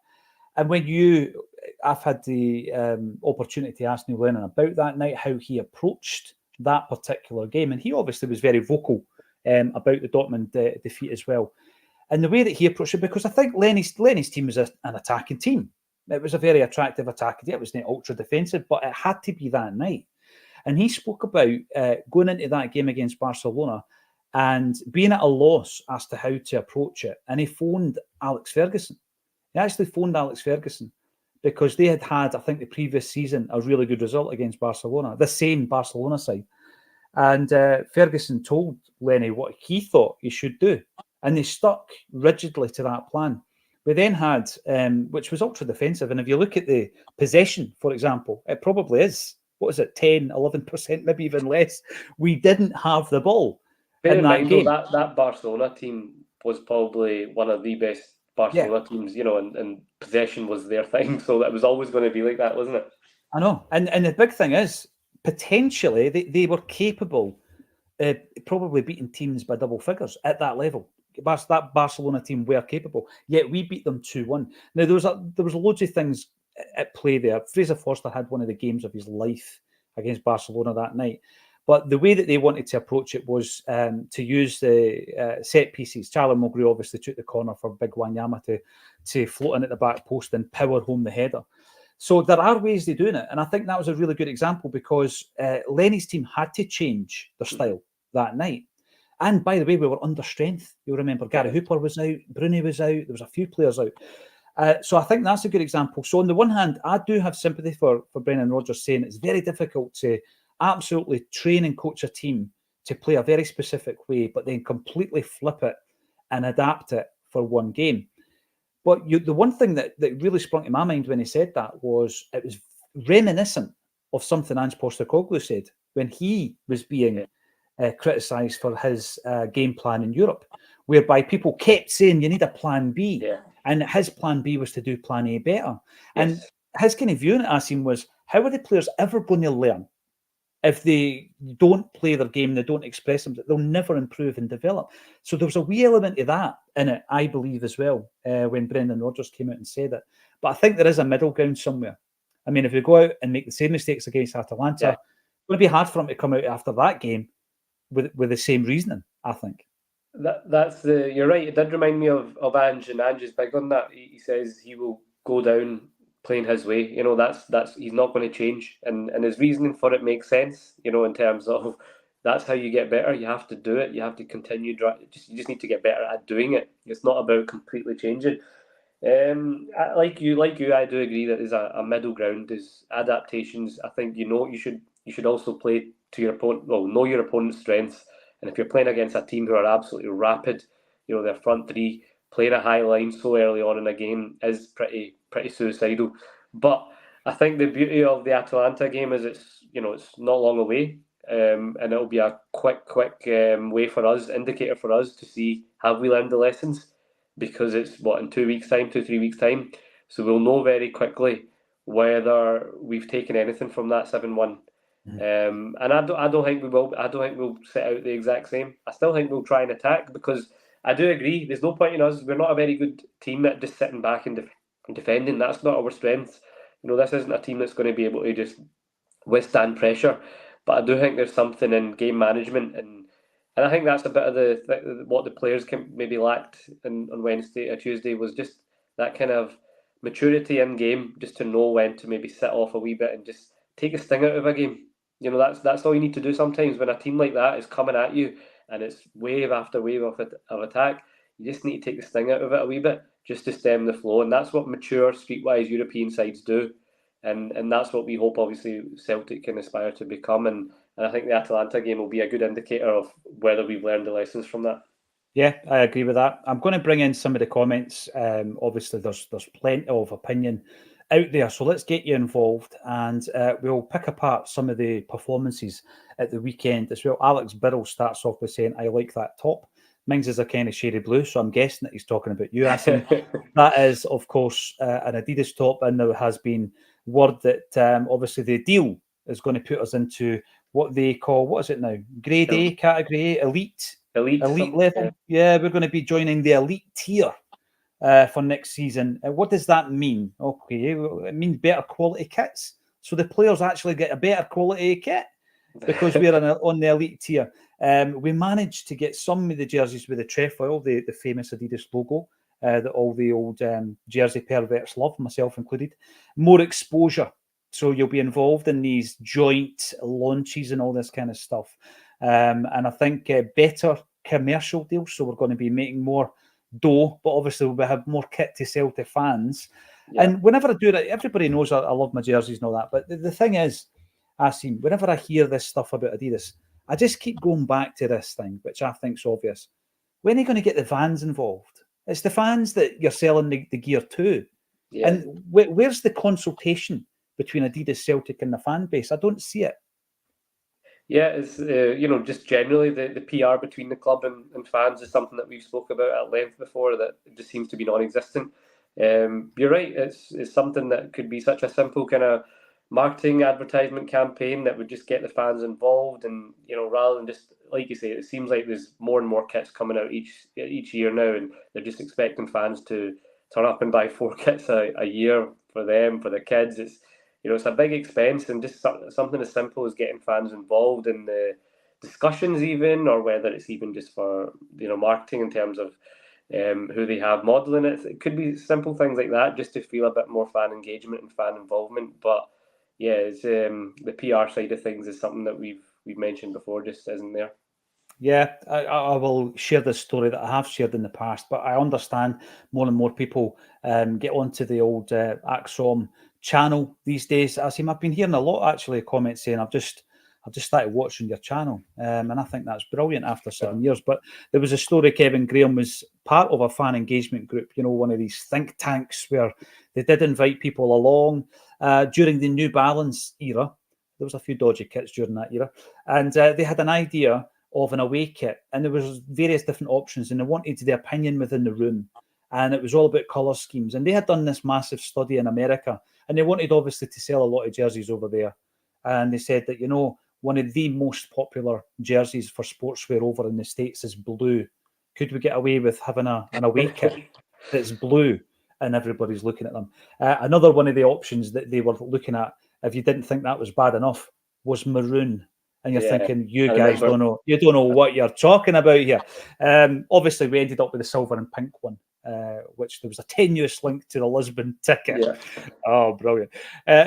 And I've had the opportunity to ask Neil Lennon about that night, how he approached that particular game. And he obviously was very vocal about the Dortmund defeat as well. And the way that he approached it, because I think Lenny's team is an attacking team. It was a very attractive attack. It was not ultra defensive, but it had to be that night. And he spoke about going into that game against Barcelona and being at a loss as to how to approach it. And he phoned Alex Ferguson. He actually phoned Alex Ferguson because they had, I think, the previous season, a really good result against Barcelona, the same Barcelona side. And Ferguson told Lenny what he thought he should do. And they stuck rigidly to that plan. We then had, which was ultra defensive. And if you look at the possession, for example, it probably is, what is it, 10, 11%, maybe even less. We didn't have the ball in that game. That Barcelona team was probably one of the best Barcelona teams, and possession was their thing. So that was always going to be like that, wasn't it? I know. And the big thing is, potentially, they were capable of probably beating teams by double figures at that level. That Barcelona team were capable, yet we beat them 2-1. Now, there was loads of things at play there. Fraser Forster had one of the games of his life against Barcelona that night. But the way that they wanted to approach it was to use the set pieces. Callum McGregor obviously took the corner for Big Wanyama to float in at the back post and power home the header. So there are ways of doing it. And I think that was a really good example because Lenny's team had to change their style that night. And by the way, we were under strength. You'll remember Gary Hooper was out, Bruni was out, there was a few players out. So I think that's a good example. So on the one hand, I do have sympathy for Brendan Rodgers saying it's very difficult to absolutely train and coach a team to play a very specific way, but then completely flip it and adapt it for one game. But the one thing that really sprung to my mind when he said that was it was reminiscent of something Ange Postecoglou said when he was being criticised for his game plan in Europe, whereby people kept saying you need a plan B. Yeah. And his plan B was to do plan A better. Yes. And his kind of view on it, Acsom, was how are the players ever going to learn if they don't play their game, they don't express themselves, they'll never improve and develop. So there was a wee element of that in it, I believe, as well, when Brendan Rodgers came out and said it. But I think there is a middle ground somewhere. I mean, if we go out and make the same mistakes against Atalanta, it's going to be hard for him to come out after that game with the same reasoning, I think. You're right. It did remind me of Ange, and Ange is big on that. He says he will go down playing his way. That's he's not going to change, and his reasoning for it makes sense. In terms of that's how you get better. You have to do it. You have to continue. You just need to get better at doing it. It's not about completely changing. Like you, I do agree that there's a middle ground. There's adaptations. I think you should also play to your opponent. Well, know your opponent's strengths. And if you're playing against a team who are absolutely rapid, their front three, playing a high line so early on in a game is pretty suicidal. But I think the beauty of the Atalanta game is it's not long away, and it'll be a quick way for us, indicator for us to see have we learned the lessons, because it's in 2 weeks' time, 2-3 weeks' time, so we'll know very quickly whether we've taken anything from that 7-1. And I don't think we will. I don't think we'll set out the exact same. I still think we'll try and attack, because I do agree there's no point in us. We're not a very good team at just sitting back and defending. That's not our strength. This isn't a team that's going to be able to just withstand pressure. But I do think there's something in game management, and I think that's a bit of what the players maybe lacked on Wednesday or Tuesday, was just that kind of maturity in game, just to know when to maybe sit off a wee bit and just take a sting out of a game. That's all you need to do sometimes when a team like that is coming at you and it's wave after wave of attack. You just need to take the sting out of it a wee bit just to stem the flow, and that's what mature streetwise European sides do, and that's what we hope obviously Celtic can aspire to become, and I think the Atalanta game will be a good indicator of whether we've learned the lessons from that. Yeah, I agree with that. I'm going to bring in some of the comments. Obviously, there's plenty of opinion out there, so let's get you involved, and we'll pick apart some of the performances at the weekend as well. Alex Birrell starts off by saying, I like that top. Mings is a kind of shady blue, so I'm guessing that he's talking about you, Acsom. That is, of course, an Adidas top, and there has been word that obviously the deal is going to put us into what they call, what is it now? Grade A category, elite level. Yeah, we're going to be joining the elite tier for next season. What does that mean? Okay, it means better quality kits. So the players actually get a better quality kit because we're on the elite tier. We managed to get some of the jerseys with the trefoil, the famous Adidas logo, that all the old jersey perverts love, myself included. More exposure. So you'll be involved in these joint launches and all this kind of stuff. And I think better commercial deals. So we're going to be making more dough, but obviously we'll have more kit to sell to fans. Yeah. And whenever I do that, everybody knows I love my jerseys and all that. But the thing is, Acsom, whenever I hear this stuff about Adidas, I just keep going back to this thing, which I think is obvious. When are you going to get the fans involved? It's the fans that you're selling the gear to. Yeah. And where's the consultation between Adidas, Celtic and the fan base? I don't see it. Yeah, it's just generally the PR between the club and fans is something that we've spoke about at length before, that it just seems to be non-existent. You're right, it's something that could be such a simple kind of marketing advertisement campaign that would just get the fans involved, and rather than just, like you say, it seems like there's more and more kits coming out each year now, and they're just expecting fans to turn up and buy 4 kits a year for them, for their kids. It's a big expense, and just something as simple as getting fans involved in the discussions, even, or whether it's even just for marketing in terms of who they have modelling it. It could be simple things like that, just to feel a bit more fan engagement and fan involvement. But yeah, it's, the PR side of things is something that we've mentioned before, just isn't there. Yeah, I will share this story that I have shared in the past, but I understand more and more people get onto the old Acsom channel these days. I've been hearing a lot actually comments saying I've just started watching your channel, and I think that's brilliant after 7 years. But there was a story, Kevin Graham was part of a fan engagement group, one of these think tanks where they did invite people along during the New Balance era. There was a few dodgy kits during that era, and they had an idea of an away kit, and there was various different options, and they wanted the opinion within the room, and it was all about colour schemes. And they had done this massive study in America, and they wanted obviously to sell a lot of jerseys over there. And they said that one of the most popular jerseys for sportswear over in the States is blue. Could we get away with having an away kit that's blue and everybody's looking at them? Another one of the options that they were looking at, if you didn't think that was bad enough, was maroon. And you're thinking, you guys don't know what you're talking about here. Obviously, we ended up with the silver and pink one, which there was a tenuous link to the Lisbon ticket. Yeah. Oh, brilliant.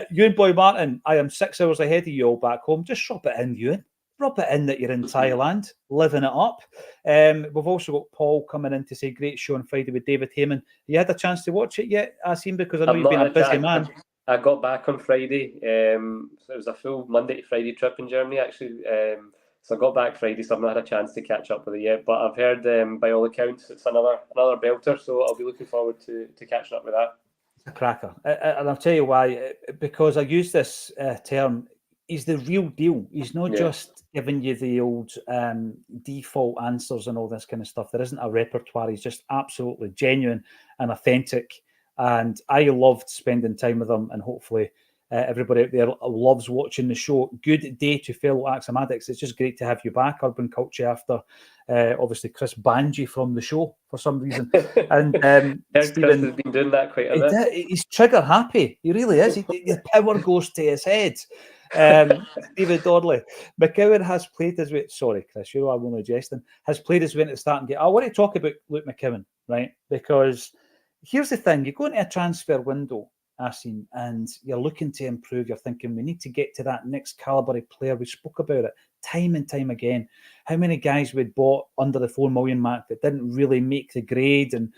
Ewan Boy Martin, I am 6 hours ahead of you all back home. Just rub it in, Ewan. Rub it in that you're in Thailand, living it up. We've also got Paul coming in to say, great show on Friday with David Heyman. You had a chance to watch it yet, Acsom? Because I know you've been a busy man. I got back on Friday. So it was a full Monday to Friday trip in Germany, actually. So I got back Friday, so I've not had a chance to catch up with it yet. But I've heard, by all accounts, it's another belter. So I'll be looking forward to catching up with that. It's a cracker. And I'll tell you why. Because I use this term, he's the real deal. He's not just giving you the old default answers and all this kind of stuff. There isn't a repertoire. He's just absolutely genuine and authentic. And I loved spending time with him, and hopefully everybody out there loves watching the show. Good day to fellow Acsom addicts. It's just great to have you back, Urban Culture, after obviously Chris banned you from the show for some reason. And Stephen has been doing that quite a bit. He's trigger happy. He really is. The power goes to his head. Stephen Dodley. McGowan has played his way. Sorry, Chris, I'm only jesting. Has played his way into the starting gate. I want to talk about Luke McKeown, right? Because here's the thing: you go into a transfer window, Acsom, and you're looking to improve. You're thinking, we need to get to that next calibre player. We spoke about it time and time again. How many guys we'd bought under the 4 million mark that didn't really make the grade? And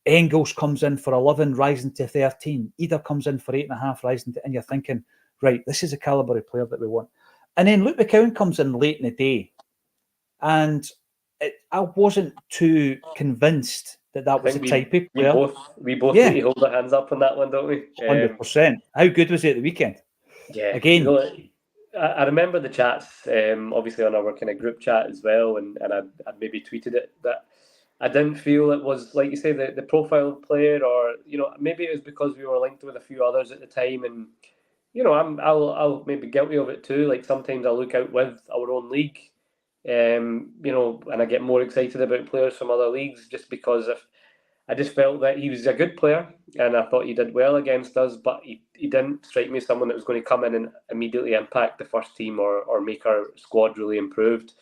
Engels comes in for 11, rising to 13. Eder comes in for 8.5, rising to, and you're thinking, right, this is a calibre player that we want. And then Luke McKeown comes in late in the day, and I wasn't too convinced that was the type of player. We both need to hold our hands up on that one, don't we? 100%. How good was he at the weekend? Yeah. Again. I remember the chats, obviously on our kind of group chat as well, and I'd maybe tweeted it, that I didn't feel it was, like you say, the profile player, or, maybe it was because we were linked with a few others at the time, and, I'll maybe guilty of it too. Like, sometimes I look out with our own league, and I get more excited about players from other leagues, just because I just felt that he was a good player, and I thought he did well against us, but he didn't strike me as someone that was going to come in and immediately impact the first team or make our squad really improved.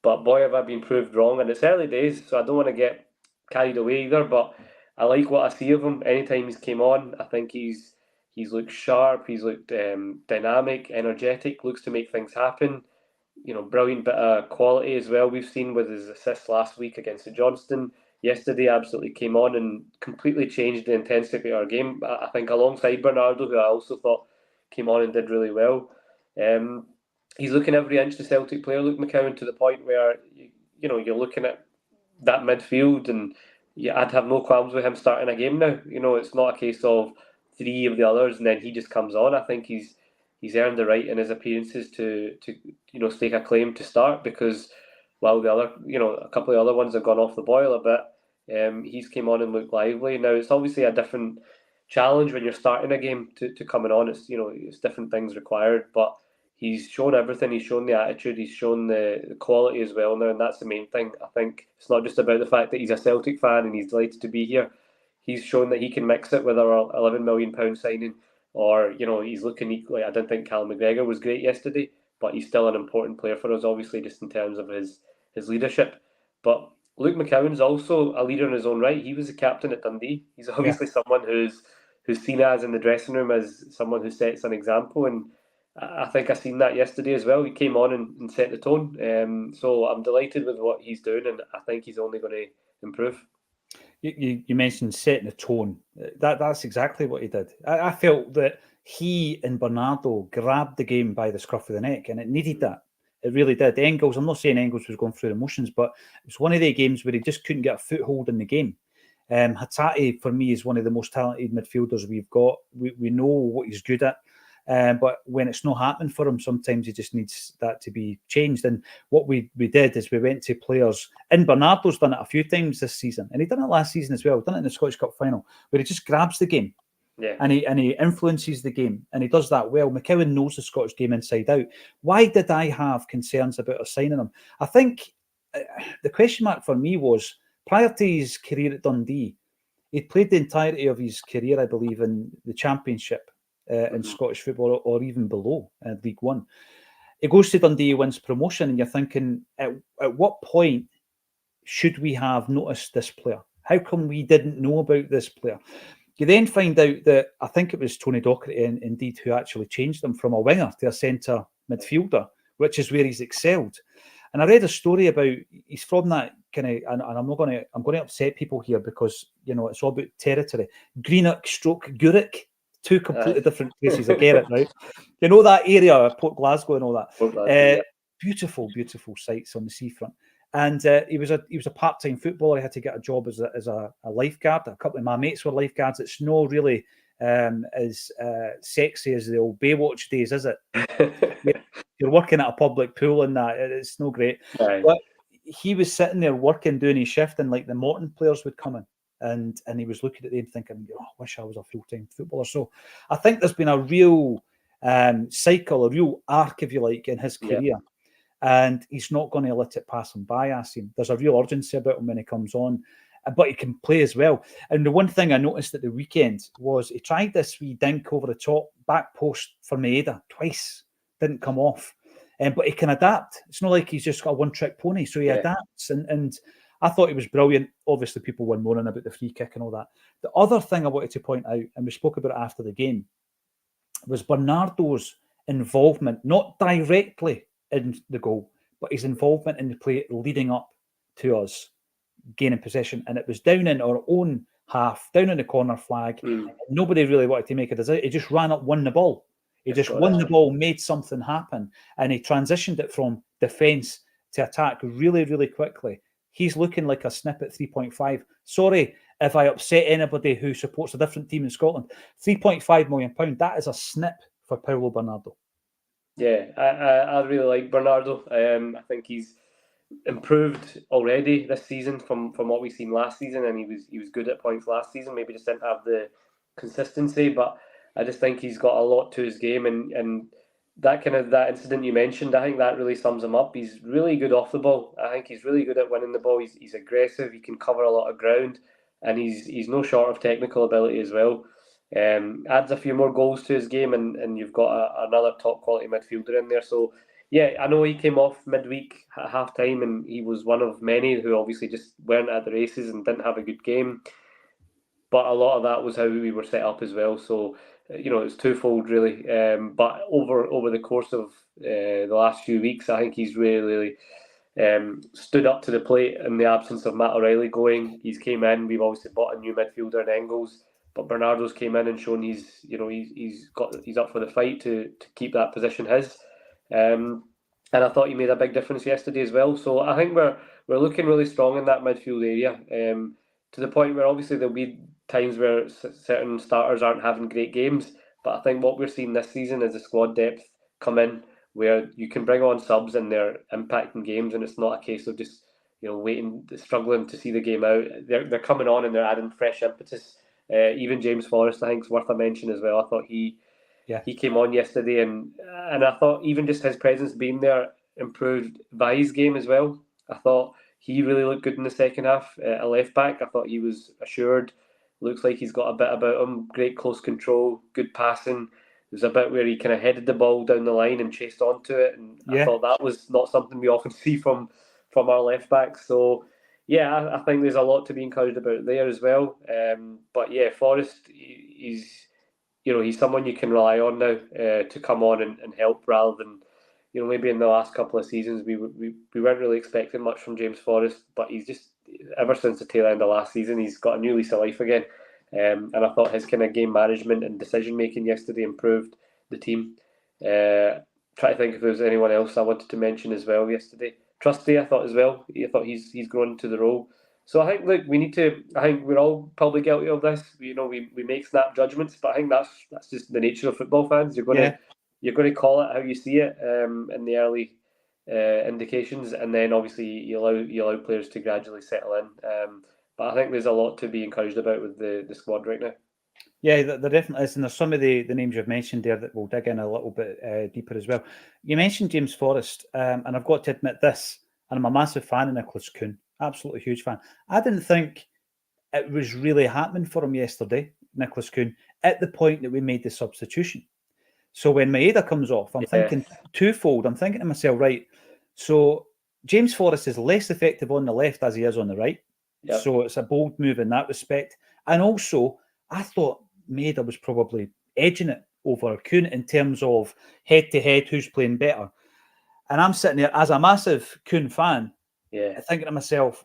But boy, have I been proved wrong, and it's early days, so I don't want to get carried away either. But I like what I see of him. Anytime he's came on, I think he's looked sharp. He's looked dynamic, energetic. Looks to make things happen. Brilliant bit of quality as well. We've seen with his assist last week against the Johnston. Yesterday, absolutely came on and completely changed the intensity of our game. I think alongside Bernardo, who I also thought came on and did really well. He's looking every inch the Celtic player, Luke McCowan, to the point where you're looking at that midfield, and I'd have no qualms with him starting a game now. It's not a case of three of the others and then he just comes on. I think he's earned the right in his appearances to stake a claim to start, because while the other a couple of other ones have gone off the boil a bit, he's came on and looked lively. Now it's obviously a different challenge when you're starting a game to coming on. It's different things required, but he's shown everything. He's shown the attitude. He's shown the quality as well now, and that's the main thing. I think it's not just about the fact that he's a Celtic fan and he's delighted to be here. He's shown that he can mix it with our £11 million signing, or he's looking equally. I didn't think Callum McGregor was great yesterday, but he's still an important player for us, obviously, just in terms of his leadership. But Luke McCowan's also a leader in his own right. He was the captain at Dundee. He's obviously someone who's seen as in the dressing room as someone who sets an example, and I think I seen that yesterday as well. He came on and set the tone. So I'm delighted with what he's doing, and I think he's only going to improve. You mentioned setting the tone. That's exactly what he did. I felt that he and Bernardo grabbed the game by the scruff of the neck, and it needed that. It really did. Engels, I'm not saying Engels was going through the motions, but it was one of the games where he just couldn't get a foothold in the game. Hattis, for me, is one of the most talented midfielders we've got. We know what he's good at. But when it's not happening for him, sometimes he just needs that to be changed. And what we did is we went to players, and Bernardo's done it a few times this season, and he done it last season as well. Done it in the Scottish Cup final, where he just grabs the game, and he influences the game, and he does that well. McCowan knows the Scottish game inside out. Why did I have concerns about us signing him? I think the question mark for me was, prior to his career at Dundee, he'd played the entirety of his career, I believe, in the Championship. In Scottish football, or even below League One. He goes to Dundee, wins promotion, and you're thinking, at what point should we have noticed this player? How come we didn't know about this player? You then find out that I think it was Tony Docherty, indeed, who actually changed him from a winger to a centre midfielder, which is where he's excelled. And I read a story about he's from that kind of, and I'm going to upset people here because it's all about territory. Greenock / Gourock. Two completely different places. I get it, right? That area, Port Glasgow and all that. Beautiful, beautiful sites on the seafront. And he was a part-time footballer. He had to get a job as a lifeguard. A couple of my mates were lifeguards. It's not really as sexy as the old Baywatch days, is it? You're working at a public pool and that. It's no great. Right. But he was sitting there working, doing his shift, and like the Morton players would come in. And he was looking at them thinking, I wish I was a full-time footballer. So I think there's been a real cycle, a real arc, if you like, in his career. And he's not going to let it pass him by, Acsom. There's a real urgency about him when he comes on, but he can play as well. And the one thing I noticed at the weekend was he tried this wee dink over the top, back post for Maeda twice. Didn't come off. But he can adapt. It's not like he's just got a one-trick pony, so he adapts. And I thought he was brilliant. Obviously, people were moaning about the free kick and all that. The other thing I wanted to point out, and we spoke about it after the game, was Bernardo's involvement, not directly in the goal, but his involvement in the play leading up to us gaining possession. And it was down in our own half, down in the corner flag. Nobody really wanted to make a decision. He just ran up, won the ball. He just won the ball, made something happen, and he transitioned it from defence to attack really, really quickly. He's looking like a snip at 3.5. Sorry if I upset anybody who supports a different team in Scotland. £3.5 million, that is a snip for Paulo Bernardo. Yeah, I really like Bernardo. I think he's improved already this season from what we've seen last season, and he was good at points last season. Maybe just didn't have the consistency, but I just think he's got a lot to his game, and that incident you mentioned, I think that really sums him up. He's really good off the ball. I think he's really good at winning the ball. He's aggressive. He can cover a lot of ground, and he's no short of technical ability as well. Adds a few more goals to his game, and you've got another top quality midfielder in there. So yeah, I know he came off midweek at half time, and he was one of many who obviously just weren't at the races and didn't have a good game. but a lot of that was how we were set up as well. So it's twofold really. But over the course of the last few weeks, I think he's really stood up to the plate in the absence of Matt O'Reilly going. He's came in. We've obviously bought a new midfielder in Engels, but Bernardo's came in and shown he's up for the fight to keep that position his. And I thought he made a big difference yesterday as well. So I think we're looking really strong in that midfield area. To the point where obviously there'll be times where certain starters aren't having great games, but I think what we're seeing this season is the squad depth come in, where you can bring on subs and they're impacting games, and it's not a case of just waiting, struggling to see the game out. They're coming on and they're adding fresh impetus. Even James Forrest, I think, is worth a mention as well. I thought he came on yesterday, and I thought even just his presence being there improved Vai's game as well. I thought he really looked good in the second half. A left back, I thought he was assured. Looks like he's got a bit about him. Great close control, good passing. There's a bit where he kind of headed the ball down the line and chased onto it, and I thought that was not something we often see from our left backs. So yeah, I think there's a lot to be encouraged about there as well. But yeah, Forrest, he's someone you can rely on now to come on and help, rather than maybe in the last couple of seasons we weren't really expecting much from James Forrest, but he's just, ever since the tail end of last season, he's got a new lease of life again. And I thought his kind of game management and decision making yesterday improved the team. Try to think if there was anyone else I wanted to mention as well yesterday. Trusty, I thought as well. I thought he's grown to the role. So I think, look, we need to. I think we're all probably guilty of this. We make snap judgments, but I think that's just the nature of football fans. You're going to call it how you see it in the early indications, and then obviously you allow players to gradually settle in. But I think there's a lot to be encouraged about with the squad right now. Yeah, there definitely is, and there's some of the names you've mentioned there that we'll dig in a little bit deeper as well. You mentioned James Forrest, and I've got to admit this, and I'm a massive fan of Nicholas Coon, absolutely huge fan. I didn't think it was really happening for him yesterday, Nicholas Coon, at the point that we made the substitution. So when Maeda comes off, I'm thinking twofold. I'm thinking to myself, right, so James Forrest is less effective on the left as he is on the right. Yep. So it's a bold move in that respect. And also, I thought Maeda was probably edging it over Coon in terms of head-to-head, who's playing better. And I'm sitting there as a massive Coon fan, thinking to myself,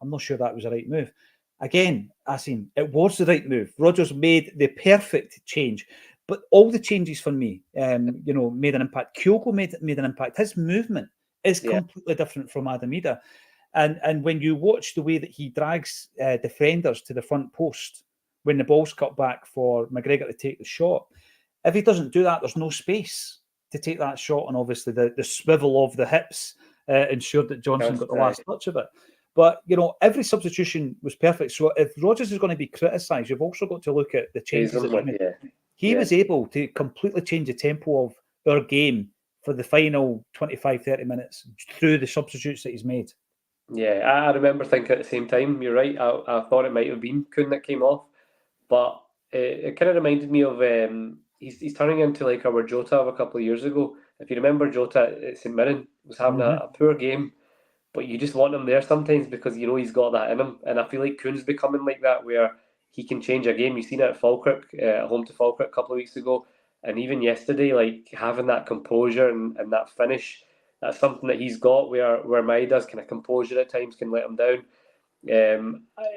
I'm not sure that was the right move. Again, it was the right move. Rodgers made the perfect change. But all the changes for me, made an impact. Kyogo made an impact. His movement is completely different from Adam Idah. And when you watch the way that he drags defenders to the front post when the ball's cut back for McGregor to take the shot, if he doesn't do that, there's no space to take that shot. And obviously the swivel of the hips ensured that Johnson got the last touch of it. But, every substitution was perfect. So if Rodgers is going to be criticised, you've also got to look at the changes that he made. He was able to completely change the tempo of our game for the final 25, 30 minutes through the substitutes that he's made. Yeah, I remember thinking at the same time, you're right, I thought it might have been Coon that came off, but it kind of reminded me of, he's turning into like our Jota of a couple of years ago. If you remember, Jota at St Mirren was having a poor game, but you just want him there sometimes because he's got that in him. And I feel like Coon's becoming like that, where he can change a game. You've seen it at Falkirk, at home to Falkirk a couple of weeks ago. And even yesterday, like having that composure and that finish, that's something that he's got where Maeda's kind of composure at times can let him down.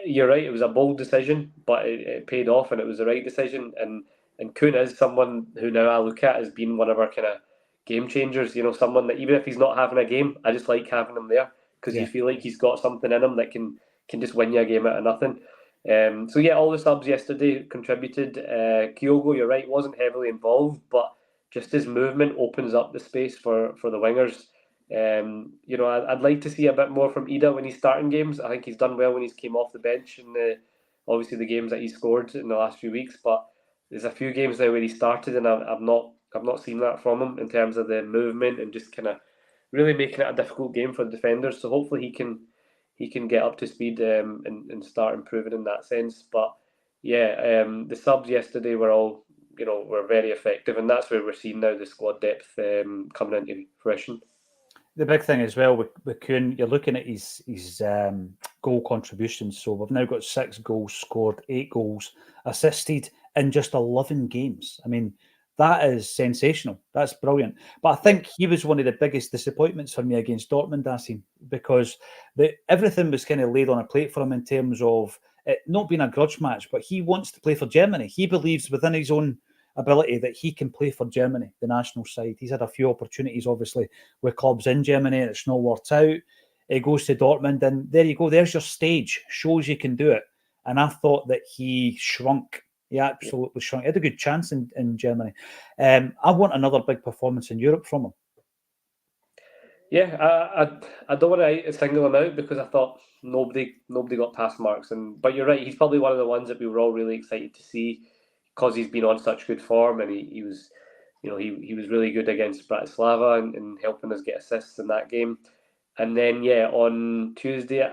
You're right, it was a bold decision, but it paid off and it was the right decision. And Coon is someone who now I look at as being one of our kind of game changers, someone that even if he's not having a game, I just like having him there because you feel like he's got something in him that can just win you a game out of nothing. So yeah, all the subs yesterday contributed. Kyogo, you're right, wasn't heavily involved, but just his movement opens up the space for the wingers. I'd like to see a bit more from Idah when he's starting games. I think he's done well when he's came off the bench in obviously the games that he scored in the last few weeks. But there's a few games now where he started, and I've not seen that from him in terms of the movement and just kind of really making it a difficult game for the defenders. So hopefully he can get up to speed and start improving in that sense. But yeah, the subs yesterday were all were very effective, and that's where we're seeing now the squad depth coming into fruition. The big thing as well with Coon, you're looking at his goal contributions. So we've now got 6 goals scored, 8 goals assisted in just 11 games. I mean, that is sensational. That's brilliant. But I think he was one of the biggest disappointments for me against Dortmund, Asim, because everything was kind of laid on a plate for him in terms of it not being a grudge match, but he wants to play for Germany. He believes within his own ability that he can play for Germany, the national side. He's had a few opportunities, obviously, with clubs in Germany, and it's not worked out. He goes to Dortmund, and there you go. There's your stage. Shows you can do it. And I thought that he shrunk. He absolutely shrunk. He had a good chance in Germany. I want another big performance in Europe from him. Yeah, I don't want to single him out because I thought nobody got past marks, but you're right. He's probably one of the ones that we were all really excited to see because he's been on such good form, and he was, he was really good against Bratislava and helping us get assists in that game. And then on Tuesday,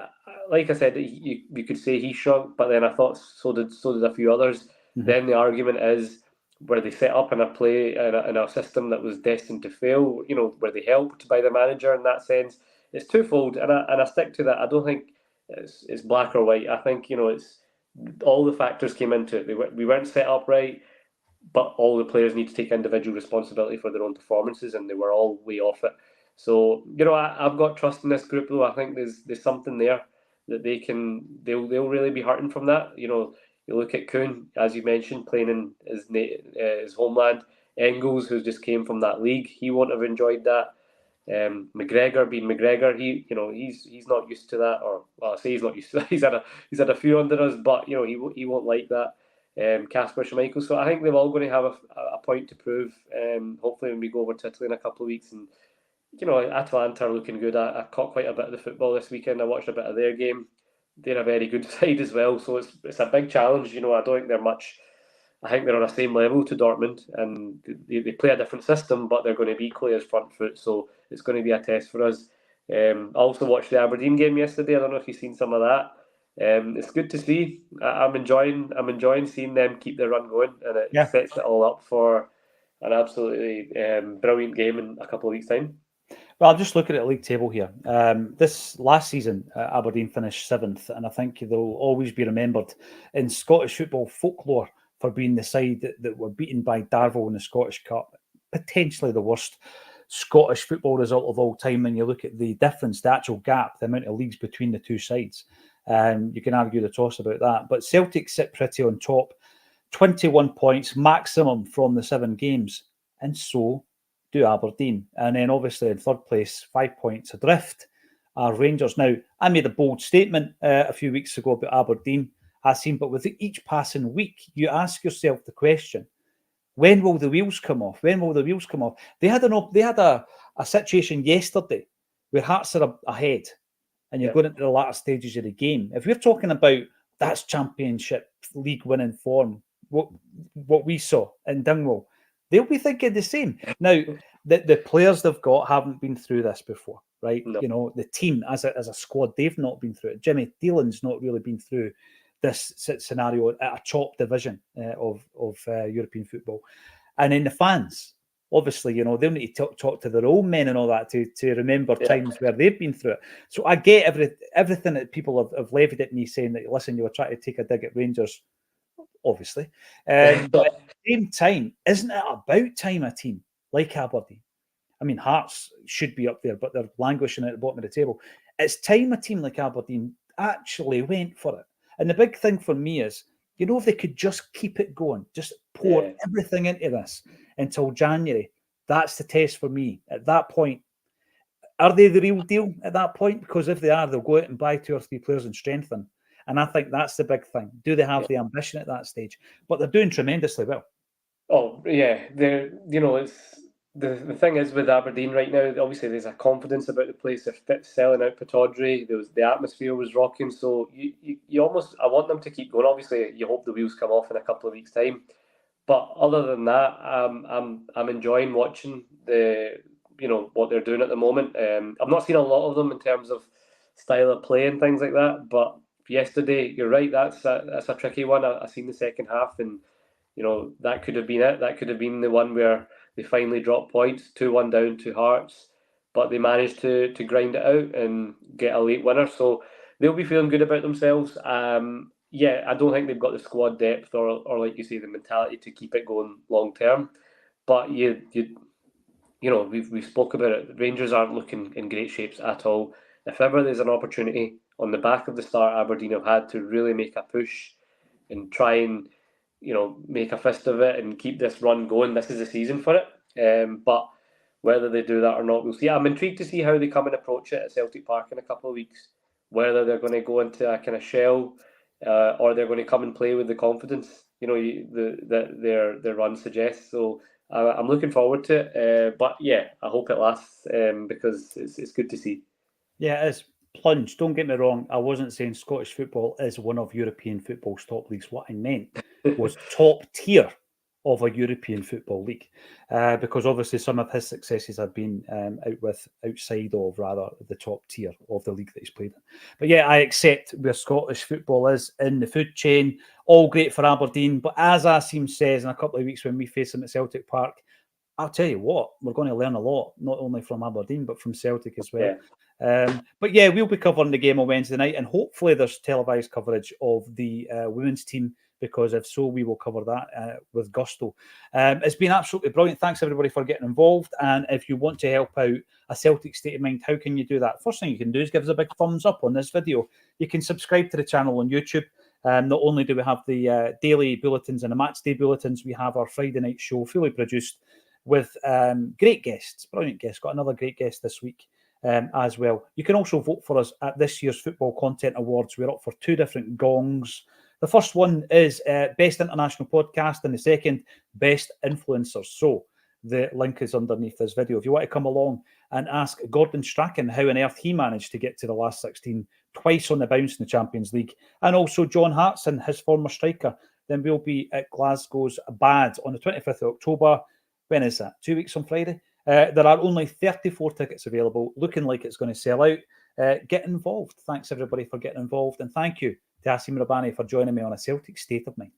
like I said, you could say he shrunk, but then I thought so did a few others. Mm-hmm. Then the argument is, were they set up in a play in a system that was destined to fail? Were they helped by the manager in that sense? It's twofold, and I stick to that. I don't think it's black or white. I think it's all the factors came into it. We weren't set up right, but all the players need to take individual responsibility for their own performances, and they were all way off it. So I've got trust in this group, though. I think there's something there that they'll really be hurting from that. You look at Coon, as you mentioned, playing in his homeland. Engels, who just came from that league, he won't have enjoyed that. McGregor being McGregor, he's not used to that, or well, I say he's not used to that. He's had a few under us, but he won't like that. Kasper Schmeichel. So I think they're all going to have a point to prove. Hopefully, when we go over to Italy in a couple of weeks, and Atalanta are looking good. I caught quite a bit of the football this weekend. I watched a bit of their game. They're a very good side as well. So it's a big challenge. I don't think they're much. I think they're on the same level to Dortmund, and they play a different system, but they're going to be equally as front foot. So it's going to be a test for us. I also watched the Aberdeen game yesterday. I don't know if you've seen some of that. It's good to see. I'm enjoying seeing them keep their run going, and it sets it all up for an absolutely brilliant game in a couple of weeks' time. Well, I'm just looking at the league table here. This last season, Aberdeen finished 7th, and I think they'll always be remembered in Scottish football folklore for being the side that were beaten by Darvel in the Scottish Cup. Potentially the worst Scottish football result of all time when you look at the difference, the actual gap, the amount of leagues between the two sides. You can argue the toss about that. But Celtic sit pretty on top, 21 points maximum from the 7 games. And so do Aberdeen. And then obviously in third place, 5 points adrift are Rangers. Now, I made a bold statement a few weeks ago about Aberdeen, but with each passing week, you ask yourself the question, when will the wheels come off? When will the wheels come off? They had a situation yesterday where Hearts are ahead and you're going into the latter stages of the game. If we're talking about that's Championship League winning form, what we saw in Dingwall, they'll be thinking the same. Now, the players they've got haven't been through this before, right? No. The team as a squad, they've not been through it. Jimmy Thielman's not really been through this scenario at a top division of European football. And then the fans, obviously, they'll need to talk to their own men and all that to remember times where they've been through it. So I get everything that people have levied at me saying that, listen, you were trying to take a dig at Rangers, obviously. But at the same time, isn't it about time a team like Aberdeen? I mean, Hearts should be up there, but they're languishing at the bottom of the table. It's time a team like Aberdeen actually went for it. And the big thing for me is, if they could just keep it going, just pour everything into this until January, that's the test for me. At that point, are they the real deal at that point? Because if they are, they'll go out and buy 2 or 3 players and strengthen. And I think that's the big thing. Do they have the ambition at that stage? But they're doing tremendously well. Oh, yeah. It's the thing is with Aberdeen right now, obviously there's a confidence about the place. They're selling out Pittodrie. The atmosphere was rocking. So you almost, I want them to keep going. Obviously, you hope the wheels come off in a couple of weeks' time. But other than that, I'm enjoying watching what they're doing at the moment. I've not seen a lot of them in terms of style of play and things like that. But yesterday, you're right. That's a tricky one. I've seen the second half, and that could have been it. That could have been the one where they finally dropped points, 2-1 down to Hearts. but they managed to grind it out and get a late winner. So they'll be feeling good about themselves. Yeah, I don't think they've got the squad depth or like you say, the mentality to keep it going long term. But you know, we've spoke about it. Rangers aren't looking in great shapes at all. If ever there's an opportunity on the back of the start Aberdeen have had to really make a push and try and, you know, make a fist of it and keep this run going, this is the season for it. But whether they do that or not, we'll see. I'm intrigued to see how they come and approach it at Celtic Park in a couple of weeks. Whether they're going to go into a kind of shell, or they're going to come and play with the confidence, you know, that their run suggests. So I'm looking forward to it. But yeah, I hope it lasts because it's good to see. Yeah, it's plunge. Don't get me wrong. I wasn't saying Scottish football is one of European football's top leagues. What I meant was top tier of a European football league, because obviously some of his successes have been outside of rather the top tier of the league that he's played in. But yeah, I accept where Scottish football is in the food chain. All great for Aberdeen, but as Acsom says, in a couple of weeks when we face him at Celtic Park, I'll tell you what, we're going to learn a lot, not only from Aberdeen, but from Celtic as well. Yeah. But yeah, we'll be covering the game on Wednesday night, and hopefully there's televised coverage of the women's team, because if so, we will cover that with gusto. It's been absolutely brilliant. Thanks everybody for getting involved. And if you want to help out a Celtic State of Mind, how can you do that? First thing you can do is give us a big thumbs up on this video. You can subscribe to the channel on YouTube. Not only do we have the daily bulletins and the match day bulletins, we have our Friday night show fully produced with great guests, brilliant guests. Got another great guest this week as well. You can also vote for us at this year's Football Content Awards. We're up for 2 different gongs. The first one is Best International Podcast, and the second, Best Influencers. So the link is underneath this video. If you want to come along and ask Gordon Strachan how on earth he managed to get to the last 16 twice on the bounce in the Champions League, and also John Hartson, his former striker, then we'll be at Glasgow's Bad on the 25th of October. When is that? 2 weeks on Friday. There are only 34 tickets available, looking like it's going to sell out. Get involved. Thanks everybody for getting involved, and thank you to Acsom Rabbani for joining me on A Celtic State of Mind.